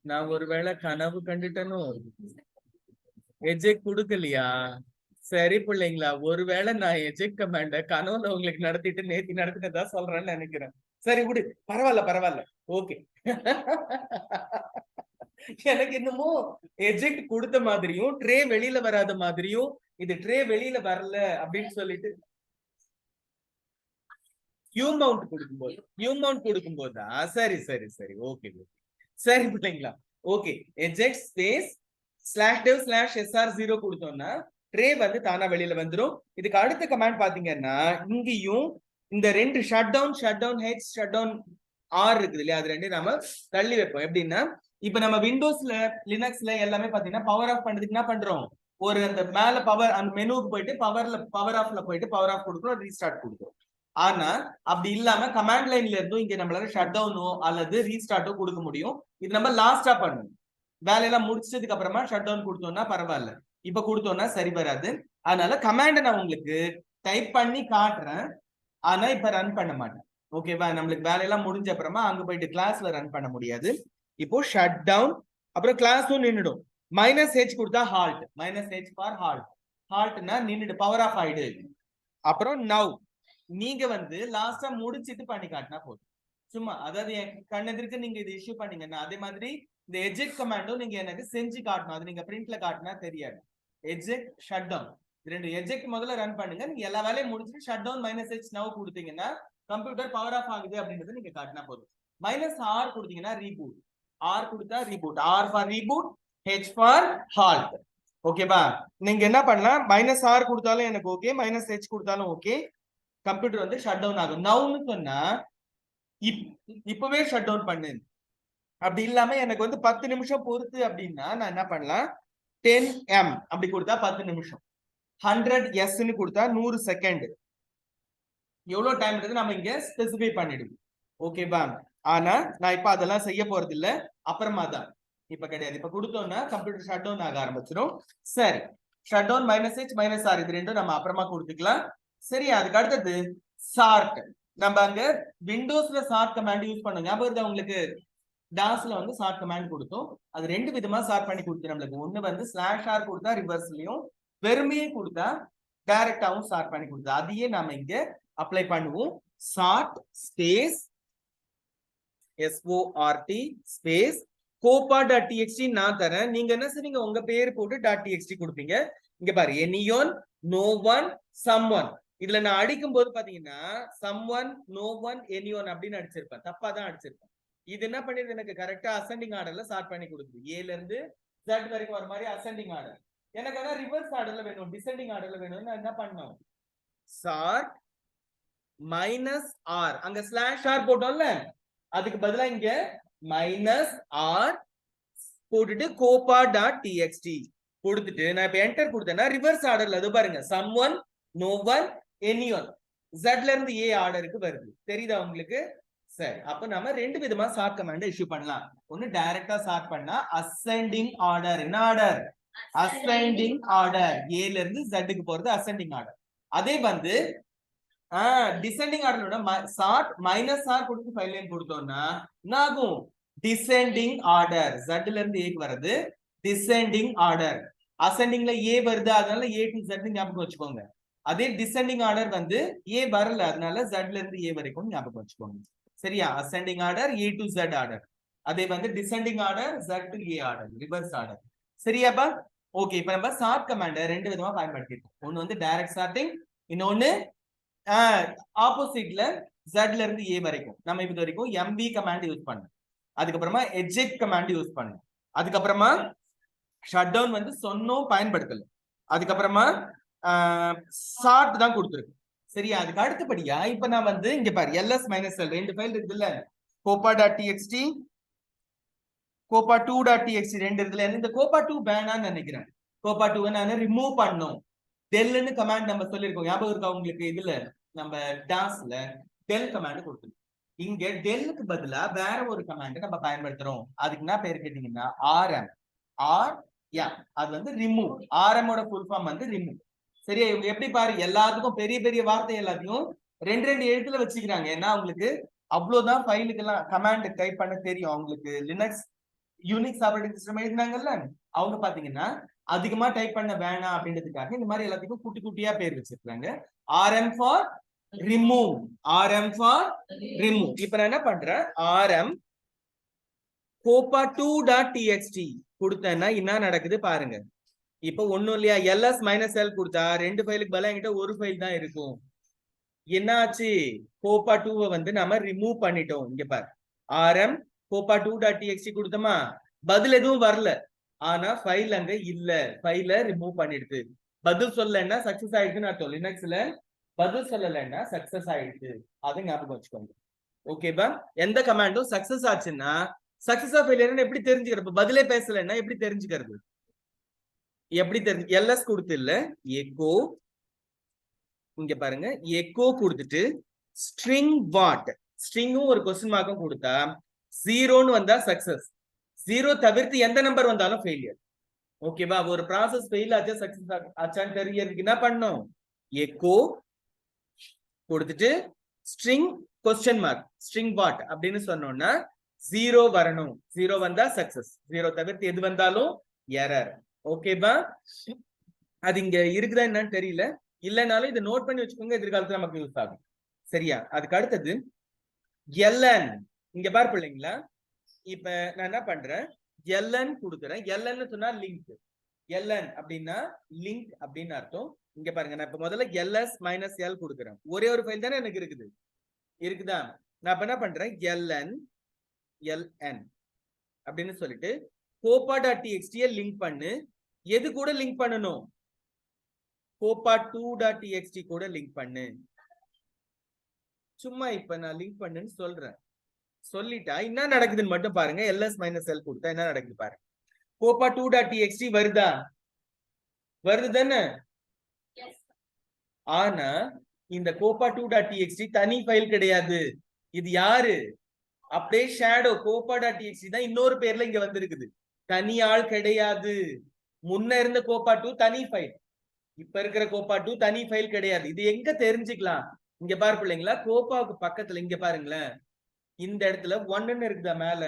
நான் ஒரு வேளை கனவு கண்டுட்டனோ, எஜெக்ட் கொடுக்கலையா? சரி பிள்ளைங்களா, ஒருவேளை நான் எஜெக்ட் கமாண்ட கனவுல உங்களுக்கு நடத்திட்டு நேத்தி நடத்தினதா சொல்றேன்னு நினைக்கிறேன். சரி விடு, பரவாயில்ல பரவாயில்ல. ஓகே. எனக்கு என்னமோ எஜெக்ட் கொடுத்த மாதிரியும் ட்ரே வெளியில வராத மாதிரியும், இது ட்ரே வெளியில வரல அப்படின்னு சொல்லிட்டு யூ மவுண்ட் கொடுக்கும்போதா? சரி சரி சரி, ஓகே சரி பிள்ளைங்களா. Okay, eject space slash டெவ் slash SR0 கொடுத்தோம்னா ட்ரே வந்து தானா வெளியில வந்துடும். இதுக்கு அடுத்த கமாண்ட் பாத்தீங்கன்னா, இங்கேயும் இந்த ரெண்டு shut down H shut down R இருக்குது இல்லையா, அது ரெண்டு நம்ம தள்ளி வைப்போம். எப்படின்னா, இப்ப நம்ம விண்டோஸ்ல லினக்ஸ்ல எல்லாமே பாத்தீங்கன்னா பவர் ஆஃப் பண்றதுக்கு என்ன பண்றோம், ஒரு அந்த மேல பவர் அந்த மெனுக்கு போயிட்டு பவர் ஆஃப்ல போயிட்டு பவர் ஆஃப் கொடுக்குறோம், ரீஸ்டார்ட் கொடுக்குறோம். ஆனா அப்படி இல்லாம கமாண்ட் லைன்ல இருந்தும் இங்க நம்மளால ஷட் டவுனோ அல்லது ரீஸ்டார்ட்டோ கொடுக்க முடியும். இது நம்ம லாஸ்டா பண்ணணும். வேலையெல்லாம் முடிச்சதுக்கு அப்புறமா ஷட் டவுன் கொடுத்தோம்னா பரவாயில்ல, இப்ப கொடுத்தோம்னா சரி வராது. அதனால கமாண்ட நான் உங்களுக்கு டைப் பண்ணி காட்டுறேன், ஆனா இப்ப ரன் பண்ண மாட்டேன். ஓகேவா? நம்மளுக்கு வேலையெல்லாம் முடிஞ்ச அப்புறமா அங்க போயிட்டு கிளாஸ்ல ரன் பண்ண முடியாது. இப்போ ஷட் டவுன், அப்புறம் கிளாஸும் நின்னுடும். -h கொடுத்தா ஹால்ட், -h ஃபார் ஹால்ட். ஹால்ட்னா நின்னுடு, பவர் ஆஃப் ஆயிடு. அப்புறம் நவ், நீங்க வந்து லாஸ்டா முடிச்சிட்டு பண்ணி காட்டினா போதும். சும்மா அதாவது என் கண்ணெதிர்க்கு நீங்க இது இஷ்யூ பண்ணீங்கன்னா அதே மாதிரி இந்த எஜெக்ட் கமாண்டும் நீங்க எனக்கு செஞ்சு காட்டணும். அது நீங்க பிரிண்ட்ல காட்டினா தெரியாது. எஜெக்ட், ஷட் டவுன், ரெண்டு எஜெக்ட் முதல்ல ரன் பண்ணுங்க. நீங்க எல்லா வேலையும் முடிச்சுட்டு ஷட் டவுன் -h நவ் கொடுத்தீங்கன்னா கம்ப்யூட்டர் பவர் ஆஃப் ஆகுது அப்படின்றது நீங்க காட்டினா போதும். -r கொடுத்தீங்கன்னா ரீபூட், ஆர் கொடுத்தா reboot, R for reboot, H for halt. ஓகேவா? நீங்க என்ன பண்ணலாம், -r கொடுத்தாலும் எனக்கு ஓகே, -h கொடுத்தாலும் ஓகே. கம்ப்யூட்டர் வந்து ஷட் டவுன் ஆகும். நவுன்னு சொன்னா இப்பவே ஷட் டவுன் பண்ணு. அப்படி இல்லாம எனக்கு வந்து 10 நிமிஷம் பொறுத்து அப்படின்னா நான் என்ன பண்ணலாம், 10m அப்படி கொடுத்தா 10 நிமிஷம், 100s கொடுத்தா 100 செகண்ட். எவ்வளவு டைம் நம்ம இங்க ஸ்பெசிஃபை பண்ணிடுவோம். ஓகேவா? ஆனா நான் இப்ப அதெல்லாம் செய்ய போறது இல்ல, அப்புறமா தான். இப்ப கிடையாது. இப்ப கொடுத்தோம்னா கம்ப்யூட்டர் ஷட் டவுன் ஆக ஆரம்பிச்சிடும். சரி, ஷட் டவுன் -h -r இது ரெண்டும் நம்ம அப்புறமா கொடுத்துக்கலாம். சரி, அதுக்கு அடுத்தது சார்ட். நம்ம அங்க விண்டோஸ்ல சார்ட் கமாண்ட் யூஸ் பண்ணுங்க. ஞாபகம் இருக்கா உங்களுக்கு? டாஸ்ல வந்து சார்ட் கமாண்ட் கொடுத்தோம். அது ரெண்டு விதமா சார்ட் பண்ணி கொடுத்து நம்மளுக்கு. ஒண்ணு வந்து /r கொடுத்தா ரிவர்ஸ்லயும், வெறுமையே கொடுத்தா டைரக்டாவும் சார்ட் பண்ணி கொடுத்தா. அதையே நாம இங்க அப்ளை பண்ணுவோம். Chart space SORT space copa.txt நான் தரேன். நீங்க என்ன செய்வீங்க, உங்க பேர் போட்டு .txt கொடுப்பீங்க. இங்க பாரு, anyone, no one, someone. இதுல நான் அடிக்கும் போது பாத்தீங்கன்னா someone, no one, anyone அப்படின்னு அடிச்சிருப்பேன். தப்பா தான் அடிச்சிருப்பேன். இது என்ன பண்ணிருது, எனக்கு கரெக்டா அசெண்டிங் ஆர்டர்ல ஸ்டார்ட் பண்ணி கொடுக்குது. ஏல இருந்து Z வரைக்கும் வர மாதிரி அசெண்டிங் ஆர்டர். எனக்கு அதான் ரிவர்ஸ் ஆர்டர்ல வேணும், டிசெண்டிங் ஆர்டர்ல வேணும்னு நான் என்ன பண்ணணும், சார்ட் -r, அங்க /r போட்டோம்ல, அதுக்கு பதிலா இங்க -r போட்டுட்டு copa.txt கொடுத்துட்டு நான் இப்ப என்டர் கொடுத்தேன்னா ரிவர்ஸ் ஆர்டர்ல அது பாருங்க, someone, no one, anyone, Z ல இருந்து A ஆர்டருக்கு வருது. தெரியுதா உங்களுக்கு? சரி, அப்ப நம்ம ரெண்டு விதமா சார்ட் கமாண்ட் இஷ்யூ பண்ணலாம். ஒன்னு டைரக்டா சார்ட் பண்ணா அசெண்டிங் ஆர்டர். என்ன ஆர்டர்? Ascending order. A ல இருந்து Z க்கு போறது அசெண்டிங் ஆர்டர். அதே வந்து டிசெண்டிங் ஆர்டரோட சார்ட் -r கொடுத்து ஃபைல் நேம் கொடுத்தோம்னா என்ன ஆகும், டிசெண்டிங் ஆர்டர். Z ல இருந்து A க்கு வருது டிசெண்டிங் ஆர்டர். அசெண்டிங்ல A வருது, அதனால A to Z ஞாபகம் வச்சுக்கோங்க. அதே டிசெண்டிங் ஆர்டர் வந்து A வரல, அதனால Z ல இருந்து A வரைக்கும் ஞாபகம் வச்சுக்கோங்க. சரியா? Ascending order A to Z order. அதே வந்து descending order Z to A order, reverse order. சரியாப்பா? ஓகே, இப்ப நம்ம சார்ட் கமாண்ட் ரெண்டு விதமா பயன்படுத்திட்டோம். ஒன்னு வந்து டைரக்ட் சார்ட்டிங், இன்னொன்னு ஆப்போசிட்ல Z ல இருந்து A வரைக்கும். நம்ம இது வரைக்கும் MV கமாண்ட் யூஸ் பண்ணோம். அதுக்கப்புறமா எஜெக்ட் கமாண்ட் யூஸ் பண்ணோம். அதுக்கப்புறமா ஷட் டவுன் வந்து சொன்னோம், பயன்படுத்தல. அதுக்கப்புறமா சார்ட் தான் கொடுத்துருக்கு. சரியா? அதுக்கு அடுத்தபடியா இப்ப நான் வந்து இங்க பாரு, ls -l ரெண்டு ஃபைல் இருக்குல்ல, copa.txt, copa2.txt ரெண்டு இருக்குல்ல. இந்த copa2 வேணான்னு நினைக்கிறேன். copa2 நான் ரிமூவ் பண்ணோம். டெல்னு கமாண்ட் நம்ம சொல்லிருக்கோம். ஞாபகம் இருக்கா உங்களுக்கு? இதுல நம்ம டாஸ்ல டெல் கமாண்ட் கொடுத்துருக்கோம். இங்க டெல்லுக்கு பதிலா வேற ஒரு கமாண்ட் நம்ம பயன்படுத்துறோம். அதுக்கு என்ன பேர் கேட்டீங்கன்னா rm. அது வந்து ரிமூவ். rm ஓட ஃபுல் ஃபார்ம் வந்து ரிமூவ். சரியா? இவங்க எப்படி பாரு, எல்லாத்துக்கும் பெரிய பெரிய வார்த்தை எல்லாத்தையும் ரெண்டு ரெண்டு எழுத்துல வச்சுக்கிறாங்க. ஏன்னா அவங்களுக்கு அவ்வளவுதான் ஃபைலுக்கெல்லாம் கமாண்ட் டைப் பண்ண தெரியும். அவங்களுக்கு லினக்ஸ் யூனிக்ஸ் ஆப்பரேட்டிங் சிஸ்டம் எழுதினாங்கல்ல, அவங்க பாத்தீங்கன்னா அதிகமா டைப் பண்ண வேணாம் அப்படின்றதுக்காக இந்த மாதிரி எல்லாத்துக்கும் குட்டி குட்டியா பேர் வச்சிருக்காங்க. rm for remove, rm for remove. இப்ப நான் என்ன பண்றேன், rm copa2.txt கொடுத்தேன்னா என்ன நடக்குது பாருங்க. இப்ப ஒண்ணும் இல்லையா, ls -l கொடுத்தா ரெண்டு ஃபைலுக்கு பதிலா என்கிட்ட ஒரு ஃபைல் தான் இருக்கும். என்னாச்சு, copa2 வந்து நாம ரிமூவ் பண்ணிட்டோம். இங்க பாரு, rm copa2.txt கொடுத்தோமா, பதில் எதுவும் வரல. ஆனா ஃபைல் அங்க இல்ல, ஃபைல ரிமூவ் பண்ணிடுது. பதில் சொல்லலைன்னா சக்சஸ் ஆயிடுதுன்னு அர்த்தம். லினக்ஸ்ல பதில் சொல்லலைன்னா சக்சஸ் ஆயிடுது. அதை ஞாபகம் வச்சுக்கோங்க. ஓகேவா? எந்த கமாண்டும் சக்சஸ் ஆச்சுன்னா சக்சஸ் ஆஃப் ஃபெயிலியர் எப்படி தெரிஞ்சுக்கிறது? பதிலே பேசலைன்னா எப்படி தெரிஞ்சுக்கிறது? எப்படி தெரிஞ்சு, ls கொடுத்து இல்ல, எக்கோ, இங்க பாருங்க, எக்கோ கொடுத்துட்டு ஸ்ட்ரிங் வாட், ஸ்ட்ரிங்கும் ஒரு கொஸ்டின் மார்க்கும் கொடுத்தா 0ன்னு வந்தா சக்சஸ், 0 தவிர்த்து எந்த நம்பர் வந்தாலும் ஃபெயிலியர். ஓகேவா? ஒரு ப்ராசஸ் ஃபெயில் ஆச்சா சக்சஸ் ஆச்சான்னு தெரியறதுக்கு என்ன பண்ணும், எக்கோ கொடுத்துட்டு string question mark string what அப்படின்னு சொன்னோம்னா 0 வரணும். 0 வந்தா சக்சஸ், 0 தவிர்த்து எது வந்தாலும் எரர். ஓகேவா? அது இங்க இருக்குதா என்னன்னு தெரியல, இல்லைனாலும் இதை நோட் பண்ணி வச்சுக்கோங்க, எதிர்காலத்துல நமக்கு யூஸ் ஆகும். சரியா? அதுக்கு அடுத்தது எல்என். இங்க பாரு பிள்ளைங்களா, இப்ப நான் என்ன பண்றேன், எல்என் கொடுக்குறேன். எல்என் சொன்னா லிங்க். எல்என் அப்படின்னா லிங்க் அப்படின்னு அர்த்தம். இங்க பாருங்க, நான் இப்ப முதல்ல எல்எஸ் மைனஸ் எல் கொடுக்குறேன். ஒரே ஒரு ஃபைல் தானே எனக்கு இருக்குது, இருக்குதா? நான் இப்ப என்ன பண்றேன், எல்என் எல்என் அப்படின்னு சொல்லிட்டு copa.txt லிங்க் பண்ணு. எது கூட லிங்க் பண்ணணும்? copa2.txt கூட லிங்க் பண்ணு. சும்மா இப்ப நான் லிங்க் பண்ணுன்னு சொல்றேன். சொல்லிட்டா என்ன நடக்குதுன்னு மட்டும் பாருங்க. ls மைனஸ் எல் கொடுத்தா என்ன நடக்குது பாருங்க. copa2.txt வருதா? வருது தானே? ஆனா இந்த copa2.txt தனி ஃபைல் கிடையாது. இது யாரு? அப்படியே ஷேடோ. copa.txt தான் இன்னொரு பேர்ல இங்க வந்திருக்குது. தனி ஆள் கிடையாது. முன்ன இருந்த copa2 தனி ஃபைல், இப்ப இருக்கிற copa2 தனி ஃபைல் கிடையாது. இது எங்க தெரிஞ்சுக்கலாம்? இங்க பாரு பிள்ளைங்களா, கோப்பாவுக்கு பக்கத்துல இங்க பாருங்களேன், இந்த இடத்துல 1ன்னு இருக்குதா மேல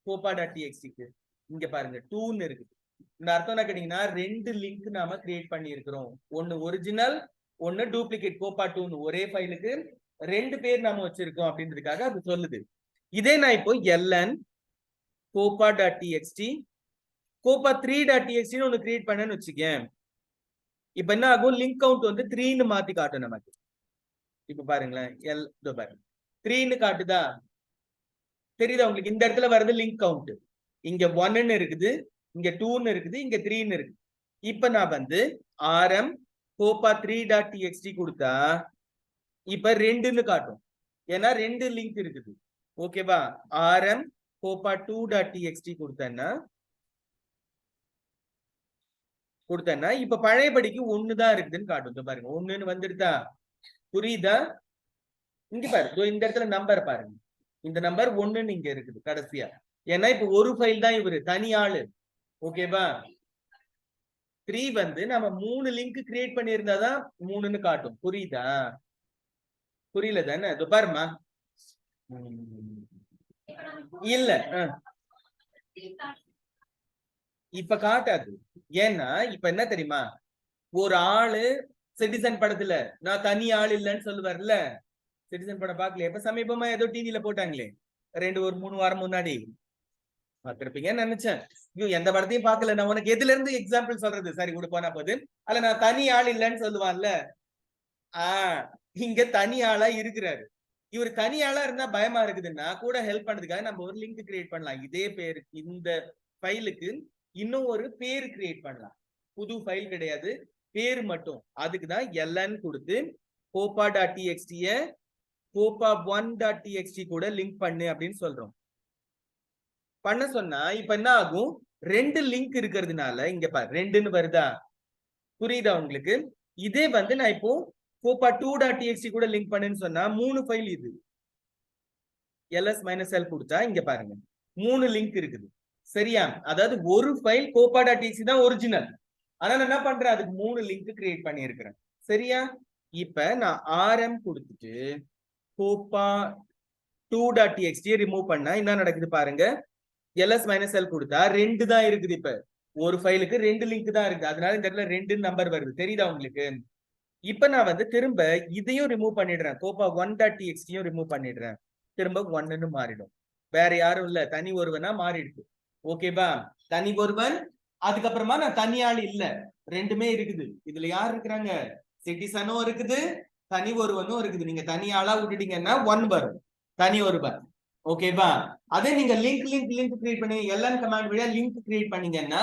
copa.txt-க்கு? இங்க பாருங்க 2ன்னு இருக்குது. இந்த அர்த்தம் என்ன கேட்டீங்கன்னா, 2 லிங்க் நாம கிரியேட் பண்ணி இருக்கிறோம். ஒன்னு ஒரிஜினல், ஒன்னு டூப்ளிகேட். copa2 ஒரே ஃபைலுக்கு 2 பேர் நாம வச்சிருக்கோம் அப்படின்றதுக்காக அது சொல்லுது. இதே நான் இப்போ ln copa.txt copa3.txt ஒன்னு கிரியேட் பண்ணேன்னு வச்சுக்கேன். இப்ப என்ன ஆகும், லிங்க் கவுண்ட் வந்து 3ன்னு மாத்தி காட்டும் நமக்கு. இப்ப பாருங்களேன், பாருங்க 3ன்னு காட்டுதா? தெரியுதா உங்களுக்கு? இந்த இடத்துல வருது லிங்க் கவுண்ட். இங்க 1ன்னு இருக்குது, இங்க 2ன்னு இருக்குது, இங்க 3ன்னு இருக்கு. இப்ப நான் வந்து rm copa3.txt கொடுத்தா இப்ப 2ன்னு காட்டும். ஏன்னா 2 லிங்க் இருக்குது. ஓகேவா? rm copa2.txt கொடுத்தேன்னா இப்ப பழையபடிக்கு 1 தான் இருக்குதுன்னு காட்டும். பாருங்க 1ன்னு வந்துடுதா? புரியுதா? இங்க பாரு, இந்த இடத்துல நம்பர் பாருங்க, இந்த நம்பர் 1ன்னு இங்க இருக்குது கடைசியா. ஏன்னா இப்ப ஒரு ஃபைல் தான் இவரு, தனி ஆளு. ஓகேவா? 3 வந்து நம்ம 3 லிங்க் கிரியேட் பண்ணியிருந்தாதான் 3ன்னு காட்டும். புரியுதா? புரியல தானே? இது பாருமா, இல்ல இப்ப காட்டாது. ஏன்னா இப்ப என்ன தெரியுமா, ஒரு ஆளு சிட்டிசன் படத்துல நான் தனி ஆள் இல்லைன்னு சொல்லுவார்ல. சிட்டிசன் படம் பாக்கல? எப்ப சமீபமா ஏதோ டிவில போட்டாங்களே, ஒரு 3 வாரம் முன்னாடி பார்த்திருப்பீங்கன்னு நினைச்சேன். எந்த படத்தையும் பார்க்கல. நான் உனக்கு எதுல இருந்து எக்ஸாம்பிள் சொல்றது? சரி கூட போனா போது. அல்ல நான் தனி ஆள் இல்லைன்னு சொல்லுவான்ல. இங்க தனி ஆளா இருக்கிறாரு. இவர் தனி ஆளா இருந்தா பயமா இருக்குதுன்னா கூட ஹெல்ப் பண்றதுக்காக நம்ம ஒரு லிங்க் கிரியேட் பண்ணலாம். இதே பேரு, இந்த ஃபைலுக்கு இன்னும் ஒரு பேர் கிரியேட் பண்ணலாம். புது ஃபைல் கிடையாது, பேர் மட்டும். அதுக்குதான் ln கொடுத்து copa.txt copa1.txt கூட லிங்க் பண்ணு அப்படின்னு சொல்றோம். பண்ண சொன்னா இப்ப என்ன ஆகும், 2 லிங்க் இருக்கிறதுனால இங்க பாரு 2ன்னு வருதா? புரியுதா உங்களுக்கு? இதே வந்து நான் இப்போ copa2.txt கூட லிங்க் பண்ணுன்னு சொன்னா 3 ஃபைல் இது. ls மைனஸ் எல் கொடுத்தா இங்க பாருங்க 3 லிங்க் இருக்குது. சரியா? அதாவது ஒரு ஃபைல் copa.txt தான் ஒரிஜினல். ஆனா நான் என்ன பண்றேன், அதுக்கு 3 லிங்க் கிரியேட் பண்ணி இருக்கிறேன். சரியா? இப்ப நான் rm கொடுத்துட்டு copa2.txt ரிமூவ் பண்ணா என்ன நடக்குது பாருங்க. ls மைனஸ் எல் கொடுத்தா 2 தான் இருக்குது. இப்ப ஒரு ஃபைலுக்கு 2 லிங்க் தான் இருக்குது. அதனால இந்த இடத்துல 2 நம்பர் வருது. தெரியுதா உங்களுக்கு? இப்ப நான் வந்து திரும்ப இதையும் ரிமூவ் பண்ணிடுறேன், copa1.txt-யும் ரிமூவ் பண்ணிடுறேன். திரும்ப 1ன்னு மாறிடும். வேற யாரும் இல்ல, தனி ஒருவனா மாறிடுது. ஓகேவா? தனி ஒருவன், அதுக்கப்புறமா நான் தனியாள் இல்ல, 2மே இருக்குது. இதுல யார் இருக்கிறாங்க? சிட்டிசனும் இருக்குது, தனி ஒருவனும் இருக்குது. நீங்க தனியாளா விட்டுட்டீங்கன்னா 1 வரும், தனி ஒருவன். ஓகேவா? அதே நீங்க லிங்க் கிரியேட் பண்ணி ln கமாண்ட் வழியா லிங்க் கிரியேட் பண்ணீங்கன்னா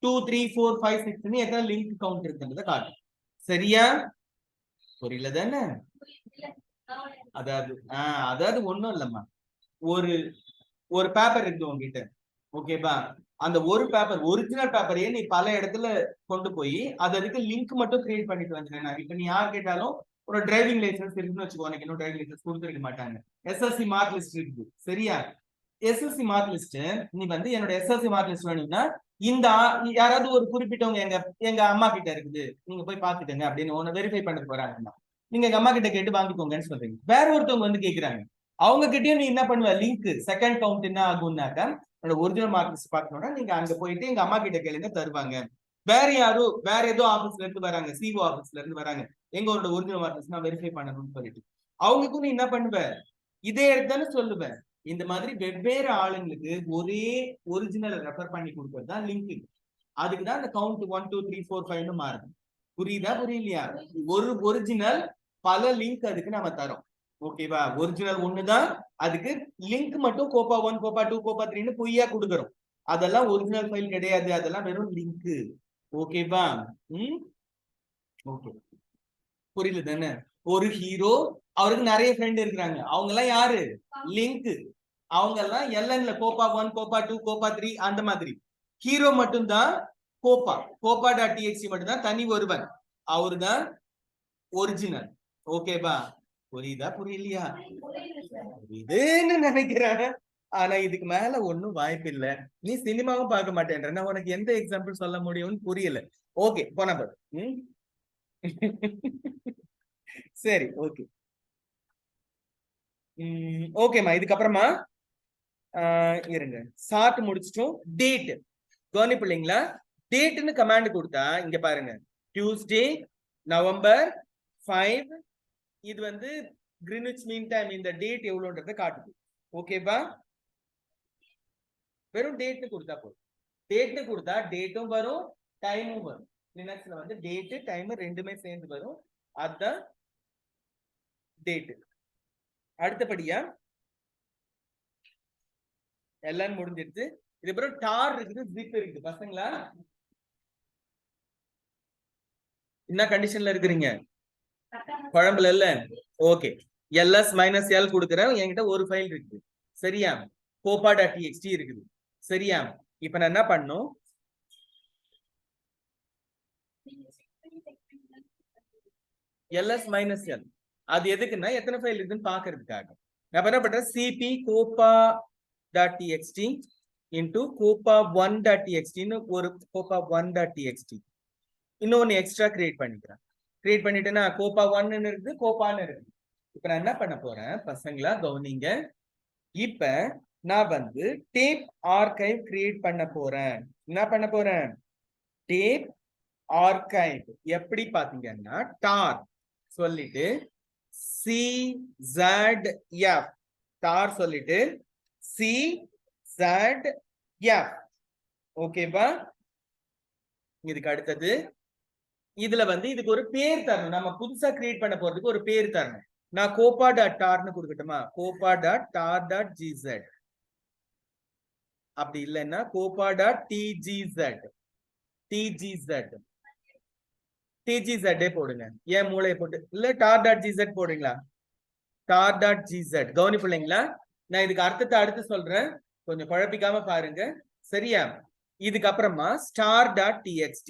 2 3 4 5 6 எத்தனை லிங்க் கவுண்ட் இருக்குன்றத காட்டும். சரியா? புரியல தானே? அதாவது ஒண்ணும் இல்லம்மா, ஒரு பேப்பர் இருக்கு உங்ககிட்ட. ஓகேவா? அந்த ஒரு பேப்பர், ஒரிஜினல் பேப்பரையே நீ பல இடத்துல கொண்டு போய் அதுக்கு லிங்க் மட்டும் கிரியேட் பண்ணிட்டு வந்துட்டேன். இப்ப நீ யார் கேட்டாலும் ஒரு டிரைவிங் லைசன்ஸ் இருக்குன்னு வச்சுக்கோ, உனக்கு இன்னும் டிரைவிங் லைசன்ஸ் கொடுத்துருக்க மாட்டாங்க. எஸ்எஸ்சி மார்க் லிஸ்ட் இருக்குது. சரியா? எஸ்எஸ்சி மார்க் லிஸ்ட் நீ வந்து என்னோட எஸ்எஸ்சி மார்க் லிஸ்ட் வேணும்னா இந்த யாராவது ஒரு குறிப்பிட்டவங்க எங்க அம்மா கிட்ட இருக்குது, நீங்க போய் பாத்துக்கங்க அப்படின்னு ஒன்னு வெரிஃபை பண்ண போறாங்கன்னா நீங்க எங்க அம்மா கிட்ட கேட்டு வாங்கிக்கோங்கன்னு சொல்றீங்க. வேற ஒருத்தவங்க வந்து கேக்குறாங்க, அவங்க கிட்டயும் நீ என்ன பண்ணுவ லிங்க் செகண்ட் கவுண்ட் என்ன ஆகும்னாக்கா ஒரிஜினல் மார்க்ஸ் பார்க்கணும்னா நீங்க அங்க போயிட்டு எங்க அம்மா கிட்ட கேளுங்க தருவாங்க. வேற யாரும் வேற ஏதோ ஆபீஸ்ல இருந்து வராங்க, சிஓ ஆபீஸ்ல இருந்து வராங்க, எங்களோட ஒரிஜினல் மார்க்ஸ் நான் வெரிஃபை பண்ணணும்னு சொல்லிட்டு அவங்களுக்கும் நீ என்ன பண்ணுவ இதே எடுத்தானே சொல்லுவேன். இந்த மாதிரி வெவ்வேறு ஆளுங்களுக்கு ஒரே ஒரிஜினல் ரெஃபர் பண்ணி கொடுக்கறது தான் லிங்க். அதுக்குதான் இந்த கவுண்ட் 1 2 3 4 5 மாறுது. புரியுதா புரியலையா? ஒரு ஒரிஜினல் பல லிங்க் அதுக்கு நம்ம தரோம். ஓகேவா? ஒரிஜினல் ஒண்ணுதான், அதுக்கு லிங்க் மட்டும் கோப்பா 1 கோப்பா 2 கோப்பா 3ன்னு பொய்யா கொடுக்குறோம். அதெல்லாம் ஒரிஜினல் ஃபைல் கிடையாது, அதெல்லாம் வெறும் லிங்க். ஓகேவா? ஓகே, புரியல தானே? ஒரு ஹீரோ அவருக்கு நிறைய ஃப்ரெண்ட் இருக்கிறாங்க, அவங்க எல்லாம் யாரு? லிங்க். அவங்க எல்லாம் எல்என்ல கோப்பா 1 கோப்பா 2 கோப்பா 3 அந்த மாதிரி. ஹீரோ மட்டும்தான் கோப்பா கோப்பா டாட் டிஎக்ஸ்டி மட்டும்தான் தனி ஒருவன், அவரு தான் ஒரிஜினல். ஓகேவா? புரியுதா புரியலையா? புரியுதுன்னு நினைக்கிறேன். ஆனா இதுக்கு மேல ஒண்ணும் வாய்ப்பு இல்ல. நீ சினிமாவும் பார்க்க மாட்டேன்ற, நான் உனக்கு எந்த எக்ஸாம்பிள் சொல்ல முடியும்னு புரியல. ஓகே போன பாரு. சரி ஓகே. ஓகேமா, இதுக்கப்புறமா இருங்க, சார்ட் முடிச்சிட்டோம். டேட் கவனிப்பில்லைங்களா? டேட்னு கமாண்ட் கொடுத்தா இங்க பாருங்க, டியூஸ்டே நவம்பர் 5, இது வந்து கிரீனிச் மீன் டைம், இந்த டேட் எவ்வளவுன்றத காட்டுது. ஓகேவா? வெறும் டேட்னு கொடுத்தா போதும். டேட்னு கொடுத்தா டேட்டும் வரும் டைமும் வரும். லினக்ஸ்ல வந்து டேட் டைம் ரெண்டுமே சேர்ந்து வரும், அதுதான் டேட். அடுத்தபடியா எல்லாம் முடிஞ்சிருச்சு. இதுக்கப்புறம் டார் இருக்குது, ஜிப் இருக்குது. பசங்களா என்ன கண்டிஷன்ல இருக்கிறீங்க? குழம்புல இல்ல? ஓகே, ls -l கொடுக்குறேன். என்கிட்ட ஒரு ஃபைல் இருக்குது, சரியா? copa.txt இருக்குது, சரியா? இப்ப நான் என்ன பண்ணும், ls-l அது எதுக்குன்னா எத்தனை ஃபைல் இருக்குன்னு பாக்குறதுக்காக. நான் என்ன பண்றேன், cp copa.txt into copa1.txt ஒரு copa1.txt இன்னொன்னு எக்ஸ்ட்ரா கிரியேட் பண்ணிக்கிறேன். கிரியேட் பண்ணிட்டேன்னா கோப்பா 1 இருக்குது, கோப்பான்னு இருக்குது. இப்ப நான் என்ன பண்ண போறேன் பசங்களா கவனிங்க. இப்ப நான் வந்து டேப் ஆர்கைவ் கிரியேட் பண்ண போறேன். என்ன பண்ண போறேன்? Tape archive. எப்படி பாத்தீங்கன்னா டார் சொல்லிட்டு CZF டார் சொல்லிட்டு CZF. ஓகேவா? இதுக்கு அடுத்தது இதுல வந்து இதுக்கு ஒரு பேர் தரணும். நம்ம புதுசா கிரியேட் பண்ண போறதுக்கு ஒரு பேர் தரணும். நான் copa.tar கொடுக்கட்டுமா? copa.tar.gz. அப்படி இல்லைன்னா copa.tgz. tgz போடுங்க. ஏன் மூளையை போட்டு இல்ல tar.gz போடுறீங்களா? tar.gz. கவனிப்பில்லைங்களா? நான் இதுக்கு அர்த்தத்தை அடுத்து சொல்றேன், கொஞ்சம் குழப்பிக்காம பாருங்க, சரியா? இதுக்கப்புறமா star.txt.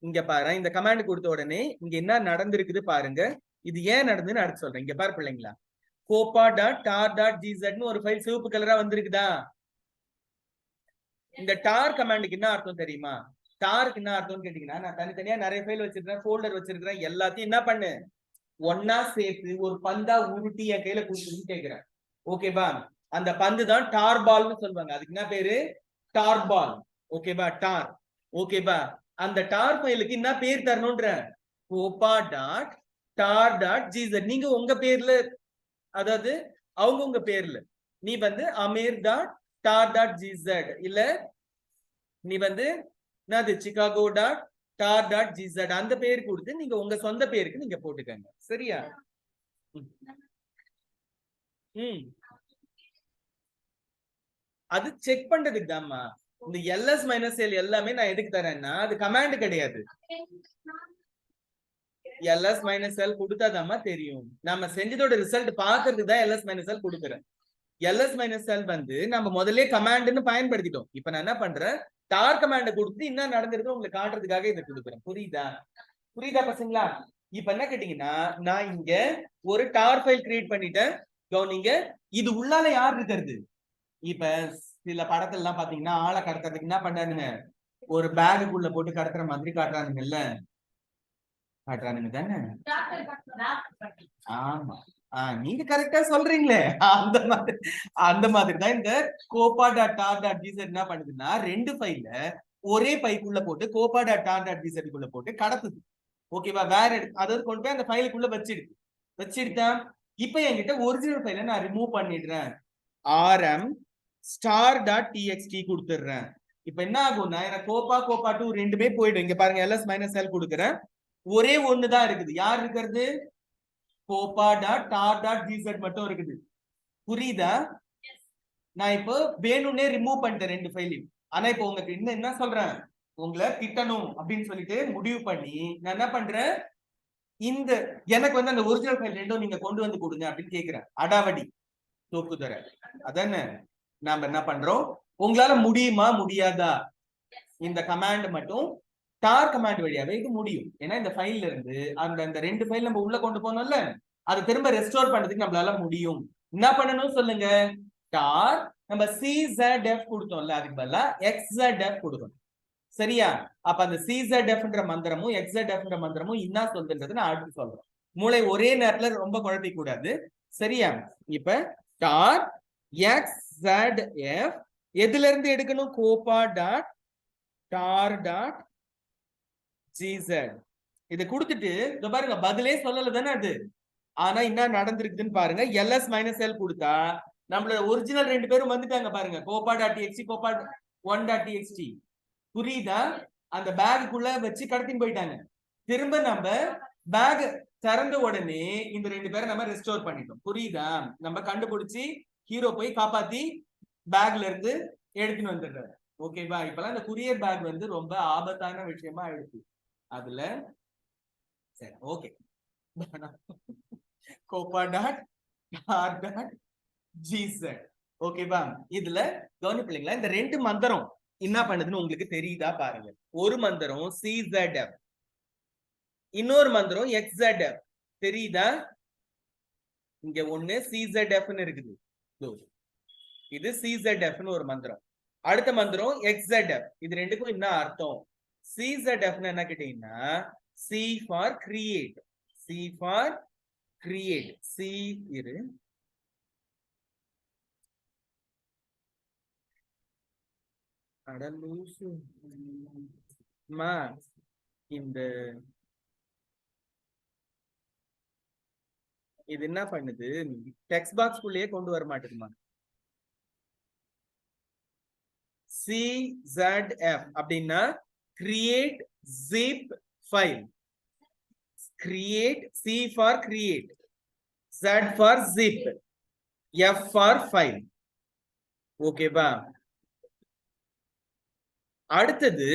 இங்க பாரு, இந்த கமாண்ட் கொடுத்த உடனே இங்க என்ன நடந்திருக்குது பாருங்க. இது ஏன் நடந்ததுன்னு அடுத்து சொல்றேன். இங்க பாரு பிள்ளைங்களா, copa.tar.gz ஒரு ஃபைல் சிவப்பு கலரா வந்திருக்குதா? இந்த டார் கமாண்டுக்கு என்ன அர்த்தம் தெரியுமா? டாருக்கு என்ன அர்த்தம்னு கேட்டீங்கன்னா, நான் தனித்தனியா நிறைய ஃபைல் வச்சிருக்கேன், ஃபோல்டர் வச்சிருக்கிறேன், எல்லாத்தையும் என்ன பண்ணு ஒன்னா சேர்த்து ஒரு பந்தா உருட்டி என் கையில கொடுத்துன்னு கேட்கிறேன். ஓகேவா? அந்த பந்து தான் டார் பால்னு சொல்லுவாங்க. அதுக்கு என்ன பேரு? டார் பால். ஓகேவா? டார். ஓகேவா? அந்த டார் ஃபைலுக்கு என்ன பேர் தரணும்ன்ற, copa.tar.gz. நீங்க உங்க பேர்ல, அதாவது அவங்க உங்க பேர்ல, நீ வந்து amir.tar.gz இல்ல நீ வந்து என்னது chicago.tar.gz அந்த பேர் கொடுத்து நீங்க உங்க சொந்த பேருக்கு நீங்க போட்டுக்கங்க, சரியா? அது செக் பண்றதுக்கு தான்மா. இந்த ls-l எல்லாமே நான் எதுக்கு தரேன்னா அது கமாண்ட் கிடையாது. ls-l கொடுத்தாதாம்மா தெரியும். நம்ம செஞ்சதோட ரிசல்ட் பாக்குறதுக்கு தான் ls-l கொடுக்குறேன். ls-l வந்து நம்ம முதல்ல கமாண்ட்னு பயன்படுத்திட்டோம். இப்ப நான் என்ன பண்றேன், டார் கமாண்ட் கொடுத்து என்ன நடந்திருக்கு உங்களுக்கு காட்டுறதுக்காக இதை கொடுக்குறேன். புரியுதா? புரியுதா பசங்களா? இப்ப என்ன கேட்டீங்கன்னா, நான் இங்க ஒரு டார் ஃபைல் கிரியேட் பண்ணிட்டேன். கவனிங்க, இது உள்ளால யார் இருக்கிறது? இப்ப சில படத்துல எல்லாம் பாத்தீங்கன்னா ஆளை கடத்துறதுக்கு என்ன பண்றானுங்க, ஒரு பேகுக்குள்ள போட்டு கடத்துற மாதிரி காட்டுறானுங்கல்ல, காட்டுறானுங்க தானே? ஆமா, நீங்க கரெக்டா சொல்றீங்களே. அந்த மாதிரி தான் இந்த கோபா டாட் டார் டாட் ஜிசெட் என்ன பண்ணுதுன்னா ரெண்டு ஃபைல ஒரே பைக்குள்ள போட்டு கோபா டாட் டார் டாட் ஜிசெட் குள்ள போட்டு கடத்துது. ஓகேவா? வேற அதாவது கொண்டு போய் அந்த ஃபைலுக்குள்ள வச்சிடுதா. இப்ப என்கிட்ட ஒரிஜினல் ஃபைல நான் ரிமூவ் பண்ணிடுறேன். rm star dot txt கொடுத்துடுறேன். இப்ப என்ன ஆகும்னா எனக்கு கோபா 2 ரெண்டுமே போயிடும். இங்க பாருங்க ls மைனஸ் எல் கொடுக்குறேன். ஒரே ஒண்ணுதான் இருக்குது. யார் இருக்கிறது? கோபா டாட் டார் டாட் ஜிசெட் மட்டும் இருக்குது. புரியுதா? நான் இப்போ வேணும்னே ரிமூவ் பண்ணிட்டேன் ரெண்டு ஃபைலையும். ஆனா இப்போ உங்களுக்கு என்ன சொல்றேன், உங்களை திட்டணும் அப்படின்னு சொல்லிட்டு முடிவு பண்ணி நான் என்ன பண்றேன், இந்த எனக்கு வந்து அந்த ஒரிஜினல் ஃபைல் ரெண்டும் நீங்க கொண்டு வந்து கொடுங்க அப்படின்னு கேக்குறேன். அடாவடி தோக்குதர. அதானே நாம என்ன பண்றோம், உங்களால முடியுமா முடியாதா? இந்த கமாண்ட் மட்டும் டார் கமாண்ட் வழியாவே இது முடியும். ஏன்னா இந்த ஃபைல்ல இருந்து அந்த ரெண்டு ஃபைல் நம்ம உள்ள கொண்டு போனோம்ல, அதை திரும்ப ரெஸ்டோர் பண்றதுக்கு நம்மளால முடியும். என்ன பண்ணணும் சொல்லுங்க, டார் நம்ம czf கொடுத்தோம்ல, அதுக்கு பதிலா xzf கொடுக்கணும். சரியா? அப்ப அந்த czfன்ற மந்திரமும் xzfன்ற மந்திரமும் என்ன சொல்லுன்றது நான் அடுத்து சொல்றேன். மூளை ஒரே நேரத்துல ரொம்ப குழப்பிக்க கூடாது. சரியா? இப்ப டார் xzf எதுல இருந்து எடுக்கணும்? கோபா டாட் டார் டாட் ஜிசெட். இதை கொடுத்துட்டு பாருங்க பதிலே சொல்லல தானே அது. ஆனா என்ன நடந்திருக்குதுன்னு பாருங்க. ls மைனஸ் எல் கொடுத்தா நம்மளோட ஒரிஜினல் ரெண்டு பேரும் வந்துட்டாங்க பாருங்க. Gopa dot txt Gopa 1 dot txt. புரியுதா? அந்த பேக்குள்ள வச்சு கடத்தின்னு போயிட்டாங்க. திரும்ப நம்ம பேக் திறந்த உடனே இந்த ரெண்டு பேரை நம்ம ரெஸ்டோர் பண்ணிட்டோம். புரியுதா? நம்ம கண்டுபிடிச்சி ஹீரோ போய் காப்பாத்தி பேக்ல இருந்து எடுத்துன்னு வந்துடுறாரு. ஓகேவா? இப்பெல்லாம் இந்த குரியர் பேக் வந்து ரொம்ப ஆபத்தான விஷயமா ஆயிடுச்சு. அதுல சரி ஓகே. கோபா டாட் டார் டாட் ஜிசெட். ஓகேவா? இதுல கவனிப்பில்லைங்களா, இந்த ரெண்டு மந்திரம் என்ன பண்ணுதுன்னு உங்களுக்கு தெரியுதா பாருங்க. ஒரு மந்திரம் czf, இன்னொரு மந்திரம் xzf. தெரியுதா? இங்க ஒண்ணு czf இருக்குது, இது czf ஒரு மந்திரம். அடுத்த மந்திரம் xzf. இது ரெண்டுக்கும் என்ன அர்த்தம்? czf என்ன கேட்டீங்கன்னா c for create, c for create. c இரு இந்த இது என்ன பண்ணுது, டெக்ஸ்ட் பாக்ஸ் குள்ளேயே கொண்டு வர மாட்டேங்குமா. czf அப்படின்னா create zip file. Create, c for create, z for zip, f for file. ஓகேவா? அடுத்தது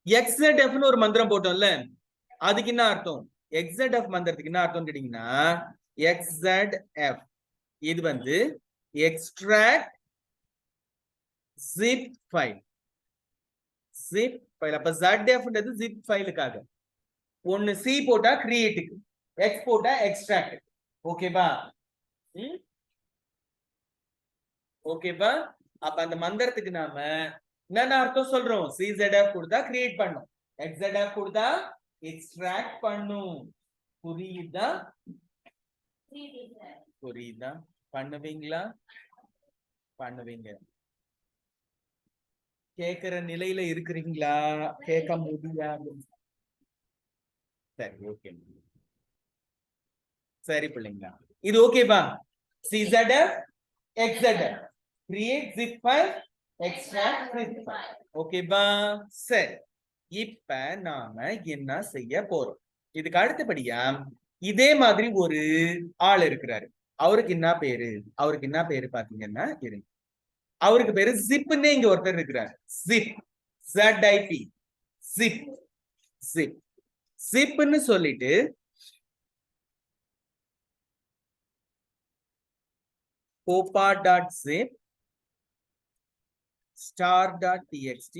xzf ஒரு மந்திரம் போட்டோம்ல, அதுக்கு என்ன அர்த்தம்? xzf மந்திரத்துக்கு என்ன அர்த்தம் கேட்டீங்கன்னா xzf இது வந்து extract zip file. zip file. அப்ப zfன்றது zip ஃபைலுக்காக. ஒன்னு c போட்டா கிரியேட்டுக்கு, x போட்டா எக்ஸ்ட்ராக்ட். ஓகேவா? ஓகேவா? அப்ப அந்த மந்திரத்துக்கு நாம என்ன அர்த்தம் சொல்றோம்? czf கொடுத்தா கிரியேட் பண்ணும், xzf கொடுத்தா எக்ஸ்ட்ராக்ட் பண்ணும். புரியுதா? புரியுதா? பண்ணுவீங்களா? பண்ணுவீங்க. கேக்குற நிலையில இருக்கிறீங்களா? கேட்க முடியாது. சரி ஓகே. சரி பிள்ளைங்களா, இது ஓகேவா? czf xzf create zip file, extract zip file. ஓகேவா? சரி, இப்ப நாம என்ன செய்ய போறோம்? இதுக்கு அடுத்தபடியா இதே மாதிரி ஒரு ஆள் இருக்கிறாரு. அவருக்கு என்ன பேரு? அவருக்கு என்ன பேரு பாத்தீங்கன்னா இருங்க, அவருக்கு பேரு ஜிப்னே இங்க ஒருத்தர் இருக்கிறார். ஜிப், ZIP, ஜிப், ஜிப், ஜிப்னு சொல்லிட்டு copa.zip star.txt.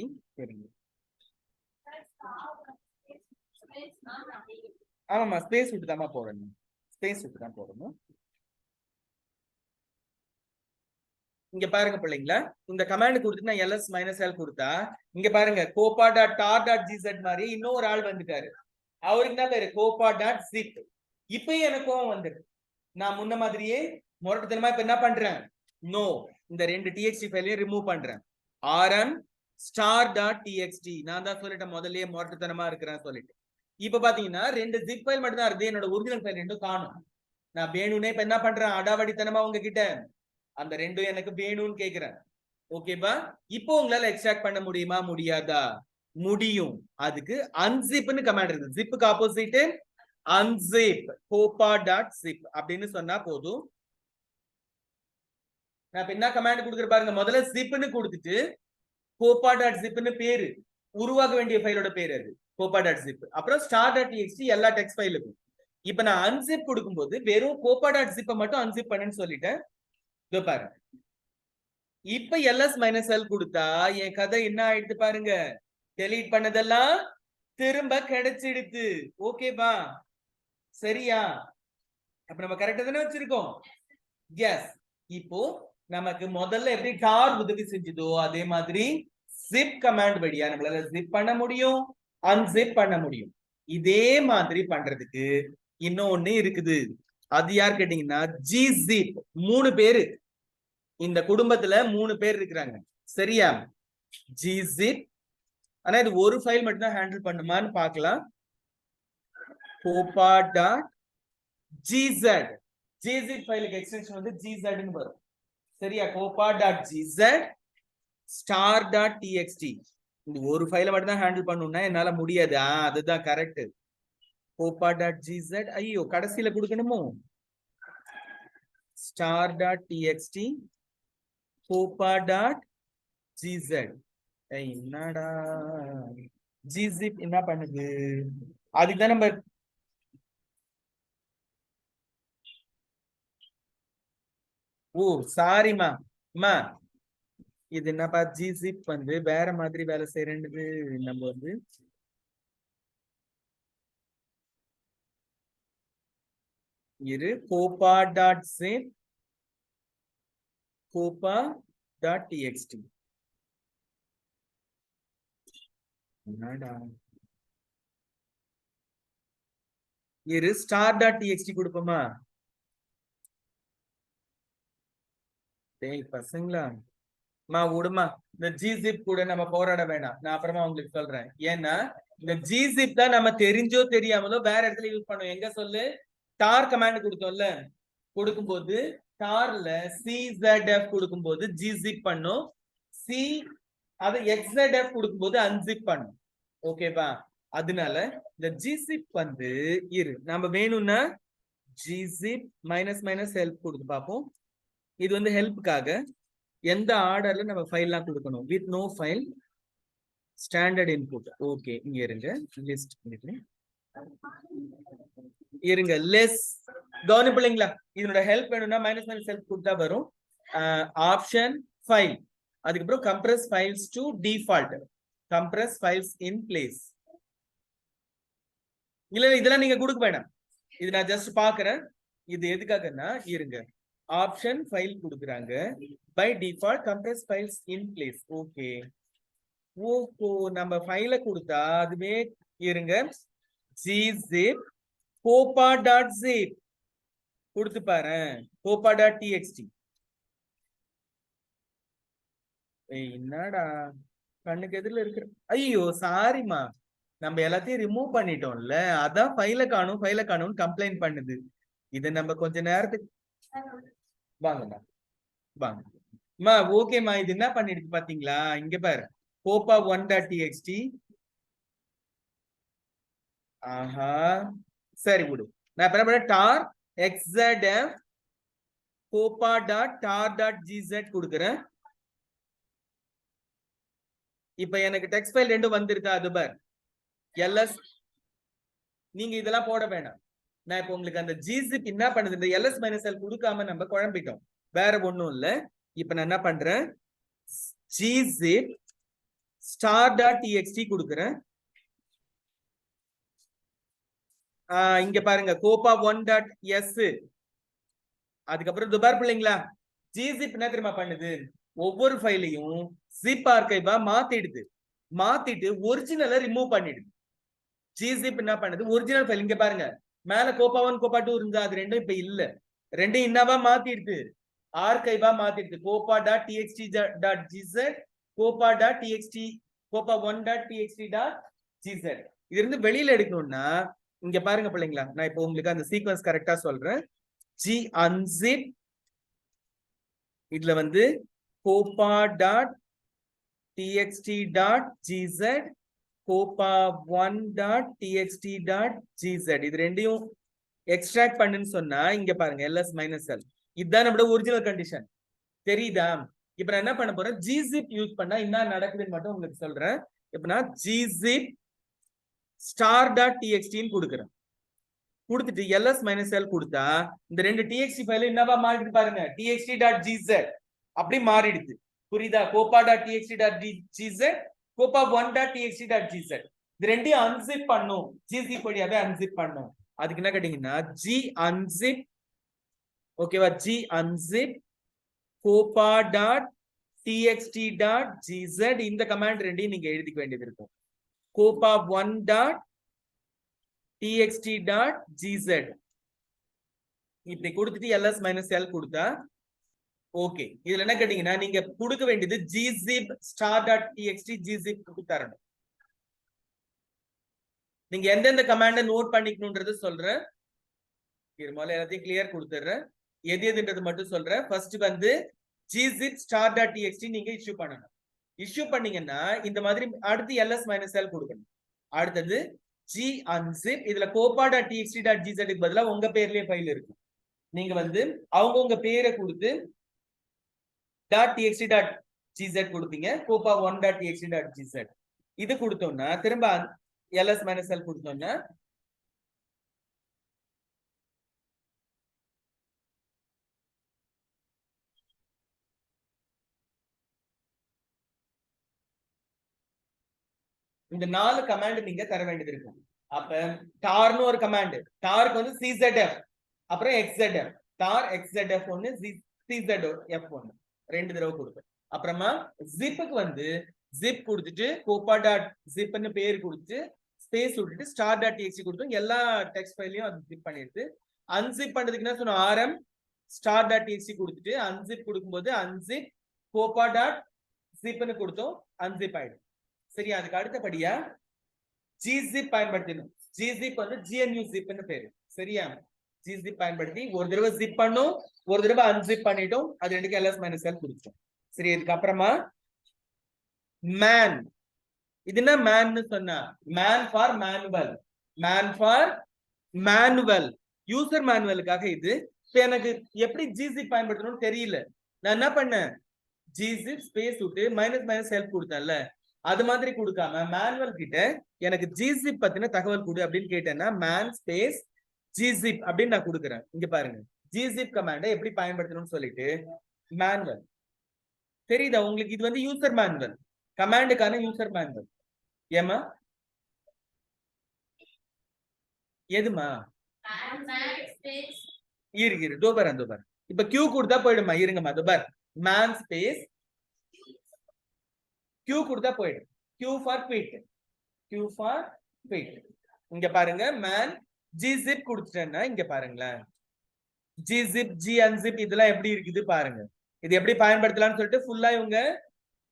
ஆமாமா, ஸ்பேஸ் விட்டு தான் போடணும், ஸ்பேஸ் விட்டு தான் போடணும். இங்க பாருங்க பிள்ளைங்களா, இந்த கமாண்ட் கொடுத்து நான் ls மைனஸ் எல் கொடுத்தா இங்க பாருங்க copa.tar.gz மாதிரி இன்னொரு ஆள் வந்துட்டாரு. அவருக்கு என்ன பேரு? copa.zip. இப்பயும் எனக்கு கோவம் வந்துருக்கு. நான் முன்ன மாதிரியே முரட்டுத்தனமா இப்ப என்ன பண்றேன், நோ இந்த ரெண்டு txt ஃபைலையும் ரிமூவ் பண்றேன். rm star.txt நான் தான் சொல்லிட்டேன் முதல்லயே முரட்டுத்தனமா இருக்கிறேன் சொல்லிட்டு. இப்ப பாத்தீங்கன்னா ரெண்டு zip ஃபைல் மட்டும் தான் இருக்கு, என்னோட ஒரிஜினல் ஃபைல் ரெண்டும் காணும். நான் வேணும்னே இப்ப என்ன பண்றேன், அடாவடித்தனமா உங்ககிட்ட அந்த ரெண்டும் எனக்கு வேணும்னு கேக்குறேன். ஓகேவா? இப்போ உங்களால எக்ஸ்ட்ராக்ட் பண்ண முடியுமா முடியாதா? முடியும். அதுக்கு unzipன்னு கமாண்ட் இருக்கு. zipக்கு ஆப்போசிட் unzip copa.zip அப்படின்னு சொன்னா போதும். நான் என்ன கமாண்ட் கொடுக்குற பாருங்க, முதல்ல zipன்னு கொடுத்துட்டு copa.zipன்னு பேரு, உருவாக்க வேண்டிய ஃபைலோட பேர் அது copa.zip, அப்புறம் star.txt எல்லா டெக்ஸ்ட் ஃபைலுக்கும். இப்ப நான் unzip கொடுக்கும்போது வெறும் copa.zip மட்டும் unzip பண்ணுன்னு சொல்லிட்டேன். இதோ பாருங்க, இப்ப ls -l கொடுத்தா என் கதை என்ன ஆயிடுது பாருங்க, டெலீட் பண்ணதெல்லாம் திரும்ப கிடைச்சிடுது. ஓகேவா? சரியா? அப்ப நம்ம கரெக்டா தானே வச்சிருக்கோம். எஸ். இப்போ நமக்கு முதல்ல எப்படி டார் உதவி செஞ்சதோ அதே மாதிரி zip கமாண்ட் வழியா நம்மளால zip பண்ண முடியும், unzip பண்ண முடியும். இதே மாதிரி பண்றதுக்கு இன்னொன்னு இருக்குது. அது யார் கேட்டீங்கன்னா gzip. 3 பேரு இந்த குடும்பத்துல 3 பேர் இருக்கிறாங்க. சரியா? gzip. ஆனா இது ஒரு ஃபைல் மட்டும் தான் ஹேண்டில் பண்ணுமான்னு பார்க்கலாம். copa.gz gzip ஃபைலுக்கு எக்ஸ்டென்ஷன் வந்து gz ன்னு வரும். சரியா? copa.gz star.txt இந்த ஒரு ஃபைலை மட்டும் தான் ஹேண்டில் பண்ணணும்னா என்னால முடியாது. அதுதான் கரெக்ட். copa.gz ஐயோ கடைசியில கொடுக்கணுமோ, star.txt copa.gz. என்னடா gzip என்ன பண்ணுது, அதுதான் நம்ம ஓ சாரிமா மா, இது என்னப்பா gzip வந்து வேற மாதிரி வேலை செய்யறது. நம்ம வந்து இரு copa.zip copa.txt என்னடா இரு star.txt கொடுப்போமா? டேய் பசங்களா மா விடுமா, இந்த gzip கூட நம்ம போராட வேணாம், நான் அப்புறமா உங்களுக்கு சொல்றேன். ஏன்னா இந்த gzip தான் நம்ம தெரிஞ்சோ தெரியாமலோ வேற இடத்துல யூஸ் பண்ணுவோம். எங்க சொல்லு, டார் கமாண்ட் கொடுத்தோம்ல, கொடுக்கும்போது டார்ல czf கொடுக்கும்போது gzip பண்ணும், c அது xzf கொடுக்கும்போது unzip பண்ணும். ஓகேவா? அதனால இந்த gzip வந்து இரு நம்ம வேணும்னா gzip -help கொடுத்து பார்ப்போம். இது வந்து ஹெல்ப்புக்காக எந்த ஆர்டர்ல நம்ம ஃபைல்லாம் கொடுக்கணும், with no file standard input. Okay இங்க இருங்க, லிஸ்ட் இருங்க, லெஸ் கவனிப்பில்லைங்களா? இதனோட ஹெல்ப் வேணும்னா -help கொடுத்தா வரும். ஆப்ஷன் ஃபைல், அதுக்கப்புறம் compress files to default, compress files in place. இல்ல இதெல்லாம் நீங்க கொடுக்க வேணாம், இது நான் ஜஸ்ட் பாக்குறேன். இது எதுக்காகன்னா இருங்க, ஆப்ஷன் ஃபைல் கொடுக்குறாங்க, by default compress files in place. Okay ஓஹோ, நம்ம ஃபைல கொடுத்தா அதுவே இருங்க, gzip copa.zip கொடுத்து பாரு, copa.txt. என்னடா கண்ணுக்கு எதிரில இருக்கிற, ஐயோ சாரிமா, நம்ம எல்லாத்தையும் ரிமூவ் பண்ணிட்டோம்ல, அதான் ஃபைல காணும் கம்ப்ளைண்ட் பண்ணுது. இதை நம்ம கொஞ்ச நேரத்துக்கு வாங்கண்ணா வாங்க மா. ஓகேமா, இது என்ன பண்ணிருக்கு பாத்தீங்களா? இங்க பாரு, copa1.txt. ஆஹா சரி விடு, நான் இப்ப டார் xzf copa.tar.gz கொடுக்குறேன். இப்ப எனக்கு டெக்ஸ்ட் ஃபைல் ரெண்டும் வந்திருக்கா? அது பார் ls. நீங்க இதெல்லாம் போட வேணாம், நான் இப்ப உங்களுக்கு அந்த gzip என்ன பண்ணுது, இந்த ls -l கொடுக்காம நம்ம குழம்பிட்டோம், வேற ஒண்ணும் இல்ல. இப்ப நான் என்ன பண்றேன், gzip star.txt கொடுக்குறேன். இங்க பாருங்க copa1.s, அதுக்கப்புறம் துபார் பிள்ளைங்களா, gzip என்ன தெரியுமா பண்ணுது, ஒவ்வொரு ஃபைலையும் zip ஆர்கைவா மாத்திடுது, மாத்திட்டு ஒரிஜினலை ரிமூவ் பண்ணிடுது. gzip என்ன பண்ணுது, ஒரிஜினல் ஃபைல் இங்க பாருங்க, மேல copa1 copa2 இருந்தா அது ரெண்டும் இப்ப இல்ல, ரெண்டு என்னவா மாத்திடுது, ஆர்கைவா மாத்திடுது. copa.txt.gz, copa.txt, copa1.txt.gz. இது இருந்து வெளியில எடுக்கணும்னா இங்க பாருங்க பிள்ளைங்களா, நான் இப்போ உங்களுக்கு அந்த சீக்வன்ஸ் கரெக்டா சொல்றேன். g unzip, இதுல வந்து copa.txt.gz, copa1.txt.gz, இது ரெண்டையும் எக்ஸ்ட்ராக்ட் பண்ணுன்னு சொன்னா இங்க பாருங்க ls மைனஸ் எல், இதுதான் நம்மளோட ஒரிஜினல் கண்டிஷன். தெரியுதா? இப்ப நான் என்ன பண்ண போறேன், gzip யூஸ் பண்ணா என்ன நடக்குதுன்னு மட்டும் உங்களுக்கு சொல்றேன். இப்ப நான் gzip star.txt கொடுக்குறேன். கொடுத்துட்டு ls மைனஸ் எல் கொடுத்தா இந்த ரெண்டு txt ஃபைல் என்னவா மாறிடுது பாருங்க, txt.gz அப்படி மாறிடுது. புரியுதா? copa.txt.gz, copa1.txt.gz, இது ரெண்டையும் அன்சிப் பண்ணும், gzip வழியாவே அன்சிப் பண்ணும். அதுக்கு என்ன கேட்டீங்கன்னா g unzip, ஓகேவா, g unzip copa.txt.gz, இந்த கமாண்ட் ரெண்டையும் நீங்க எழுதிக்க வேண்டியது இருக்கும். copa1.txt.gz இப்படி கொடுத்துட்டு ls மைனஸ் எல் கொடுத்தா ஓகே. இதுல என்ன கேட்டீங்கன்னா நீங்க கொடுக்க வேண்டியது gzip star.txt gzip தரணும். நீங்க எந்தெந்த கமாண்ட நோட் பண்ணிக்கணும்ன்றது சொல்றேன். முதல்ல எல்லாத்தையும் கிளியர் கொடுத்துறேன், எது எதுன்றது மட்டும் சொல்றேன். ஃபர்ஸ்ட் வந்து gzip star.txt நீங்க இஷ்யூ பண்ணணும். இஷ்யூ பண்ணீங்கன்னா இந்த மாதிரி அடுத்து ls மைனஸ் எல் கொடுக்கணும். அடுத்தது g unzip, இதுல copa.txt.gz க்கு பதிலா உங்க பேர்லயே ஃபைல் இருக்கும். நீங்க வந்து அவங்க பேரை கொடுத்து .txt.gz கொடுத்தீங்க, copa1.txt.gz இது கொடுத்தோம்னா திரும்ப ls மைனஸ் எல் கொடுத்தோம்னா இந்த 4 கமாண்ட் நீங்க தர வேண்டியது இருக்கும். அப்ப டார்னு ஒரு கமாண்ட், டார்க்கு வந்து czf அப்புறம் xzf, tar xzf ஒன்னு, czf ஒன்னு, ரெண்டு தடவை கொடுப்பேன். அப்புறமா zipக்கு வந்து zip கொடுத்துட்டு copa.zip ன்னு பேர் கொடுத்து ஸ்பேஸ் விட்டுட்டு star.txt கொடுத்தோம், எல்லா டெக்ஸ்ட் ஃபைலையும் அது zip பண்ணிடுது. அன்சிப் பண்றதுக்கு என்ன சொன்னோம், rm star.txt கொடுத்துட்டு அன்சிப் கொடுக்கும்போது unzip copa.zip ன்னு கொடுத்தோம், unzip ஆயிடும். சரி, அதுக்கு அடுத்தபடியா gzip பயன்படுத்தணும். gzip வந்து gnu zip ன்னு பேரு. சரியா? gzip பயன்படுத்தி ஒரு தடவை zip பண்ணோம், ஒரு தடவை unzip பண்ணிட்டோம், அது ரெண்டுக்கு ls மைனஸ் எல் கொடுத்தோம். சரி, இதுக்கு அப்புறமா man, இது என்ன மேன்னு சொன்னா, man for manual, man for manual, user மேனுவலுக்காக இது. இப்ப எனக்கு எப்படி gzip பயன்படுத்தணும்னு தெரியல, நான் என்ன பண்ணேன், gzip ஸ்பேஸ் விட்டு மைனஸ் மைனஸ் எல் கொடுத்தேன்ல, அது மாதிரி கொடுக்காம மேனுவல் கிட்ட எனக்கு gzip பத்தின தகவல் கொடு அப்படின்னு கேட்டேன்னா மேன் ஸ்பேஸ் gzip அப்படின்னு நான் கொடுக்குறேன். இங்க பாருங்க gzip கமாண்டை எப்படி பயன்படுத்தணும்னு சொல்லிட்டு மேனுவல். தெரியுதா உங்களுக்கு? இது வந்து யூசர் மேனுவல், கமாண்டுக்கான யூசர் மேனுவல். ஏமா எதுமா இரு தோபர் தோபர், இப்ப கியூ கொடுத்தா போயிடுமா, இருங்கம்மா தோபர், மேன் ஸ்பேஸ் Q கொடுத்தா போயிடும், Q for quit, Q for quit. இங்க பாருங்க man gzip கொடுத்துட்டேன்னா இங்க பாருங்களேன் gzip g unzip இதெல்லாம் எப்படி இருக்குது பாருங்க. இது எப்படி பயன்படுத்தலாம்னு சொல்லிட்டு ஃபுல்லா இவங்க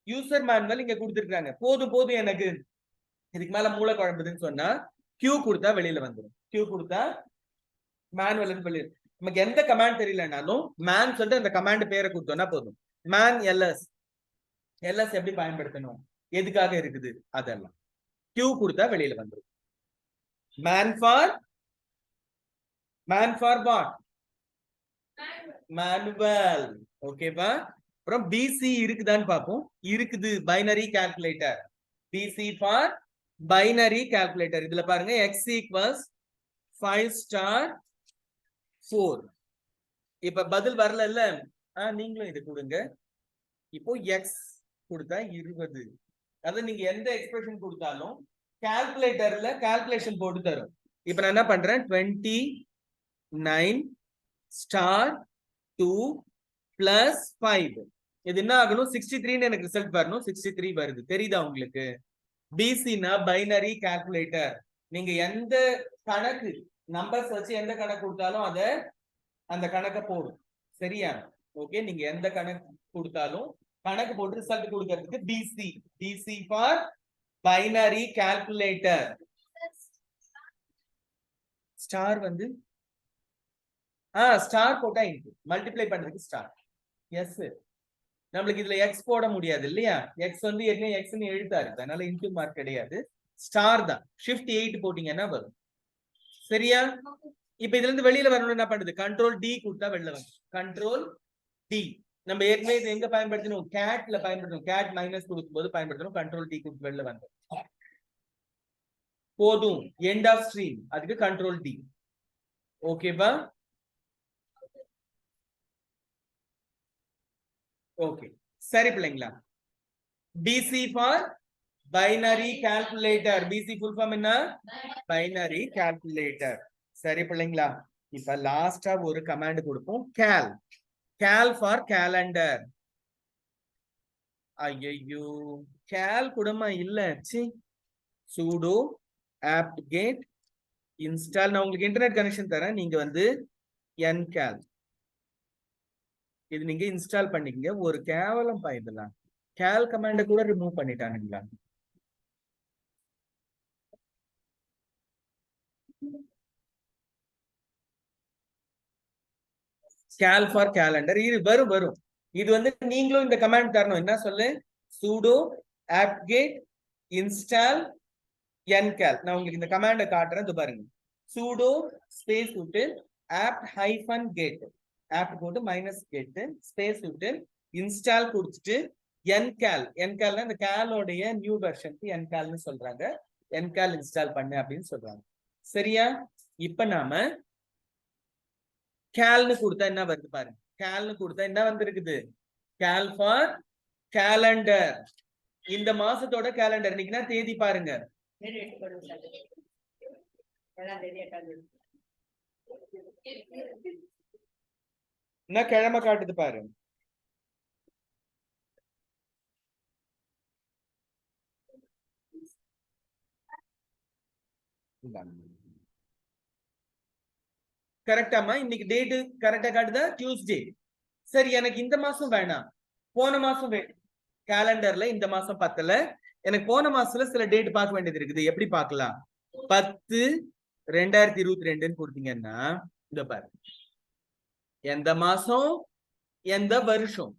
யூசர் மேனுவல் இங்க கொடுத்துருக்காங்க. போதும் எனக்கு இதுக்கு மேல மூளை குழம்புதுன்னு சொன்னா Q கொடுத்தா வெளியில வந்துடும். Q கொடுத்தா மேனுவல் வெளியில. நமக்கு எந்த கமாண்ட் தெரியலனாலும் மேன் சொல்லிட்டு அந்த கமாண்ட் பேரை கொடுத்தோம்னா போதும். மேன் ls எப்படி பயன்படுத்தணும், எதுக்காக இருக்குது, அதெல்லாம் Q கொடுத்தா வெளியில வந்துடும். man for what, manual. ஓகேவா? அப்புறம் BC இருக்குதான்னு பார்ப்போம். இருக்குது, binary calculator, BC for binary calculator. இதுல பாருங்க x equals 5 star 4. இப்ப பதில் வரல, நீங்களும் இது கொடுங்க. இப்போ x கொடுத்தா 20, அது நீங்க எந்த எக்ஸ்பிரஷன் கொடுத்தாலும் கால்குலேட்டர்ல கால்குலேஷன் போட்டு தரும். இப்ப நான் என்ன பண்றேன், 29 star 2 plus 5, இது என்ன ஆகணும், 63 எனக்கு ரிசல்ட் வரணும், 63 வருது. தெரியுதா உங்களுக்கு? பிசினா பைனரி கால்குலேட்டர். நீங்க எந்த கணக்கு நம்பர்ஸ் வச்சு எந்த கணக்கு கொடுத்தாலும் அதை அந்த கணக்கை போடும். சரியா? ஓகே, நீங்க எந்த கணக்கு கொடுத்தாலும் கணக்கு போட்டு ரிசல்ட் கொடுக்கிறதுக்கு DC. DC for binary calculator. Star வந்து ஸ்டார் போட்டா இன்டு, மல்டிப்ளை பண்றதுக்கு ஸ்டார். எஸ், நம்மளுக்கு இதுல எக்ஸ் போட முடியாது இல்லையா? எக்ஸ் வந்து ஏற்கனவே எக்ஸ்னு எழுத்தா இருக்கு, அதனால இன்டு மார்க் கிடையாது, ஸ்டார் தான். ஷிஃப்ட் 8 போட்டீங்கன்னா வரும். சரியா? இப்ப இதுல இருந்து வெளியில வரணும், என்ன பண்ணுது? கண்ட்ரோல் டி கொடுத்தா வெளில வந்து கண்ட்ரோல் டி. நம்ம ஏற்கனவே இது எங்க பயன்படுத்தணும்? கேட்ல பயன்படுத்தணும். கேட் மைனஸ் கொடுக்கும் போது பயன்படுத்தணும். கண்ட்ரோல் டி கொடுத்து வெளில வந்து போதும். எண்ட் ஆஃப் ஸ்ட்ரீம், அதுக்கு கண்ட்ரோல் டி. ஓகேவா? ஓகே, சரி பிள்ளைங்களா. BC for binary calculator. BC full form என்ன? Binary calculator. சரி பிள்ளைங்களா, இப்ப லாஸ்டா ஒரு கமாண்ட் கொடுப்போம். கேல். Cal for calendar. ஐயோ, கேல் கூடமா இல்ல. சி, sudo apt-get install. நான் உங்களுக்கு இன்டர்நெட் கனெக்ஷன் தரேன், நீங்க வந்து ncal இது நீங்க இன்ஸ்டால் பண்ணிக்கங்க. ஒரு கேவலம் பாய்தலாம், கேல் கமாண்ட கூட ரிமூவ் பண்ணிட்டானுங்களா? கேல் ஃபார் கேலண்டர் இது வரும் வரும். இது வந்து நீங்களும் இந்த கமாண்ட் தரணும். என்ன சொல்லு? sudo apt-get install ncal. நான் உங்களுக்கு இந்த கமாண்ட காட்டுறேன், இது பாருங்க. sudo ஸ்பேஸ் விட்டு apt-get, apt போட்டு மைனஸ் கேட்டு ஸ்பேஸ் விட்டு இன்ஸ்டால் கொடுத்துட்டு ncal. ncal இந்த காலோடைய நியூ வெர்ஷனுக்கு ncal சொல்றாங்க. ncal இன்ஸ்டால் பண்ணு அப்படின்னு சொல்றாங்க. சரியா? இப்ப நாம கேல்னு கொடுத்தா என்ன வருது பாருங்க. கேல்னு கொடுத்தா என்ன வந்திருக்குது? Cal for calendar. இந்த மாசத்தோட கேலண்டர் இன்னைக்குனா தேதி பாருங்க. என்ன கிழமை காட்டுது பாரு. கரெக்டாமா? இன்னைக்கு டேட் கரெக்டா காட்டுதா? டியூஸ்டே. சரி, எனக்கு இந்த மாசம் வேணாம், போன மாசம் கேலண்டர்ல இந்த மாசம் பத்தல, எனக்கு போன மாசத்துல சில டேட் பார்க்க வேண்டியது இருக்குது. எப்படி பார்க்கலாம்? 10/2022 கொடுத்தீங்கன்னா இந்த பாரு, எந்த மாசம் எந்த வருஷம்.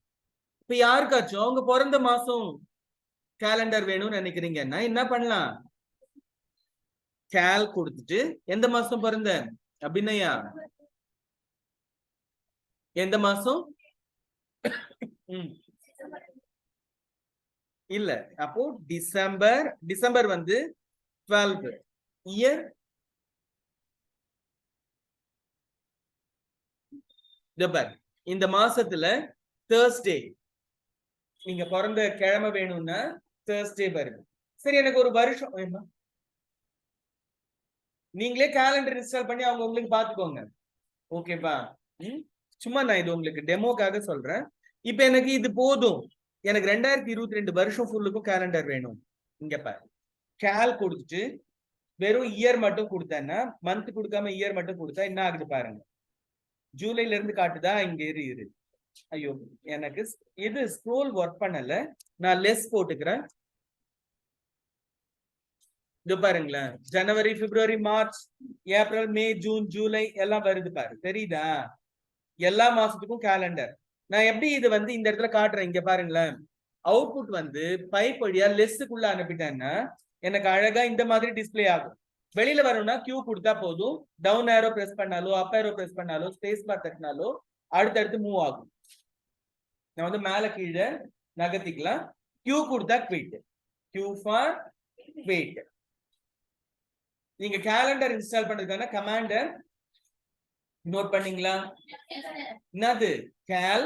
இப்ப யாருக்காச்சும் அவங்க பிறந்த மாசம் கேலண்டர் வேணும்னு நினைக்கிறீங்கன்னா என்ன பண்ணலாம்? கேல் கொடுத்துட்டு எந்த மாசம் பிறந்த அப்படின்னையா, எந்த மாசம்? இல்ல, அப்போ டிசம்பர். டிசம்பர் வந்து 12 இயர். இந்த மாசத்துல தேர்ஸ்டே, நீங்க பிறந்த கிழமை வேணும்னா தேர்ஸ்டே வருது. சரி, எனக்கு ஒரு வருஷம் வேணும், நீங்களே கேலண்டர் இன்ஸ்டால் பண்ணி அவங்க உங்களுக்கு பாத்துக்கோங்க. ஓகேப்பா? சும்மா நான் இது உங்களுக்கு டெமோக்காக சொல்றேன். இப்ப எனக்கு இது போதும், எனக்கு 2022 வருஷம் ஃபுல்லுக்கும் கேலண்டர் வேணும். இங்க பாரு, கேல் கொடுத்துட்டு வெறும் இயர் மட்டும் கொடுத்தேன்னா, மந்த் கொடுக்காம இயர் மட்டும் கொடுத்தா என்ன ஆகுது பாருங்க. ஜூலைல இருந்து காட்டுதா? இங்க இரு. ஐயோ, எனக்கு இது ஸ்க்ரோல் ஒர்க் பண்ணல, நான் லெஸ் போட்டுக்கிறேன். இது பாருங்களேன், ஜனவரி, பிப்ரவரி, மார்ச், ஏப்ரல், மே, ஜூன், ஜூலை எல்லாம் வருது பாரு. தெரியுதா? எல்லா மாசத்துக்கும் கேலண்டர். நான் எப்படி இது வந்து இந்த இடத்துல காட்டுறேன், இங்க பாருங்களேன். அவுட்புட் வந்து பைப் வழியா லெஸ்ஸுக்குள்ள அனுப்பிட்டேன்னா எனக்கு அழகா இந்த மாதிரி டிஸ்பிளே ஆகும். வெளியில வரணும்னா கியூ கொடுத்தா போதும், டவுன் ஏரோ பிரஸ் பண்ணாலோ அப் ஏரோ பிரஸ் பண்ணாலோ ஸ்பேஸ் பார் தட்டினாலோ அடுத்தடுத்து மூவ் ஆகும். நான் வந்து மேல கீழே நகர்த்திக்கலாம். கியூ கொடுத்தா குவிட், கியூ ஃபார் குவிட். நீங்க கேலண்டர் இன்ஸ்டால் பண்றதுக்கான கமாண்ட நோட் பண்ணீங்களா? என்னது? கேல்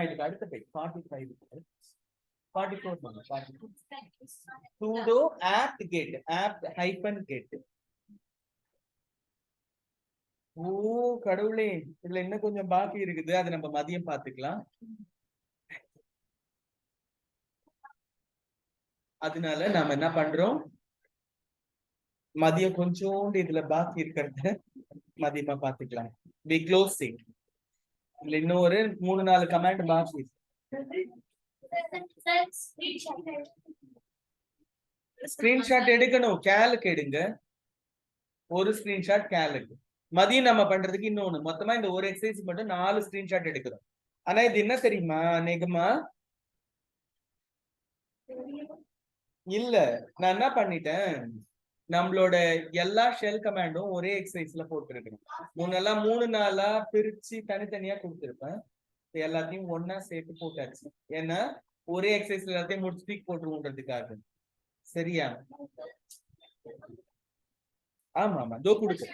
இதுக்கு அடுத்த பேஜ் 45 44 sudo apt-get, apt-get. ஓ கடவுளே, இதுல இன்னும் கொஞ்சம் பாக்கி இருக்குது, அதை நம்ம மதியம் பாத்துக்கலாம். அதனால நாம என்ன பண்றோம், மதியம் கொஞ்சோண்டு இதுல பாக்கி இருக்கிறத மதியமா பாத்துக்கலாம். we close it. இல்ல இன்னொரு 3-4 கமாண்ட் பாக்கி. ஸ்கிரீன்ஷாட் எடுக்கணும், கேலுக்கு எடுங்க. ஒரு ஸ்கிரீன்ஷாட் கேலுக்கு. மதியம் நம்ம பண்றதுக்கு இன்னொன்னு, மொத்தமா இந்த ஒரு எக்ஸசைஸ் மட்டும் 4 ஸ்கிரீன்ஷாட் எடுக்கிறோம். ஆனா இது என்ன தெரியுமா நிகமா? இல்ல, நான் என்ன பண்ணிட்டேன், நம்மளோட எல்லா ஷெல் கமாண்டும் ஒரே எக்ஸசைஸ்ல போட்டுருக்கேன். முன்னெல்லாம் 3 நாளா பிரிச்சு தனித்தனியா கொடுத்துருப்பேன். எல்லாத்தையும் ஒன்னா சேர்த்து போட்டாச்சு. ஏன்னா ஒரே எக்ஸசைஸ்ல எல்லாத்தையும் முடிச்சு தூக்கி போட்டுருவோன்றதுக்காக. சரியா? ஆமா ஆமா, தோ கொடுக்கு.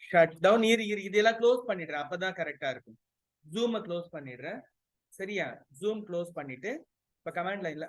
Shut down. இதெல்லாம் க்ளோஸ் பண்ணிடுறேன், அப்பதான் கரெக்டா இருக்கும். ஜூமை க்ளோஸ் பண்ணிடுறேன். சரியா? ஜூம் க்ளோஸ் பண்ணிட்டு இப்ப கமாண்ட் லைன்ல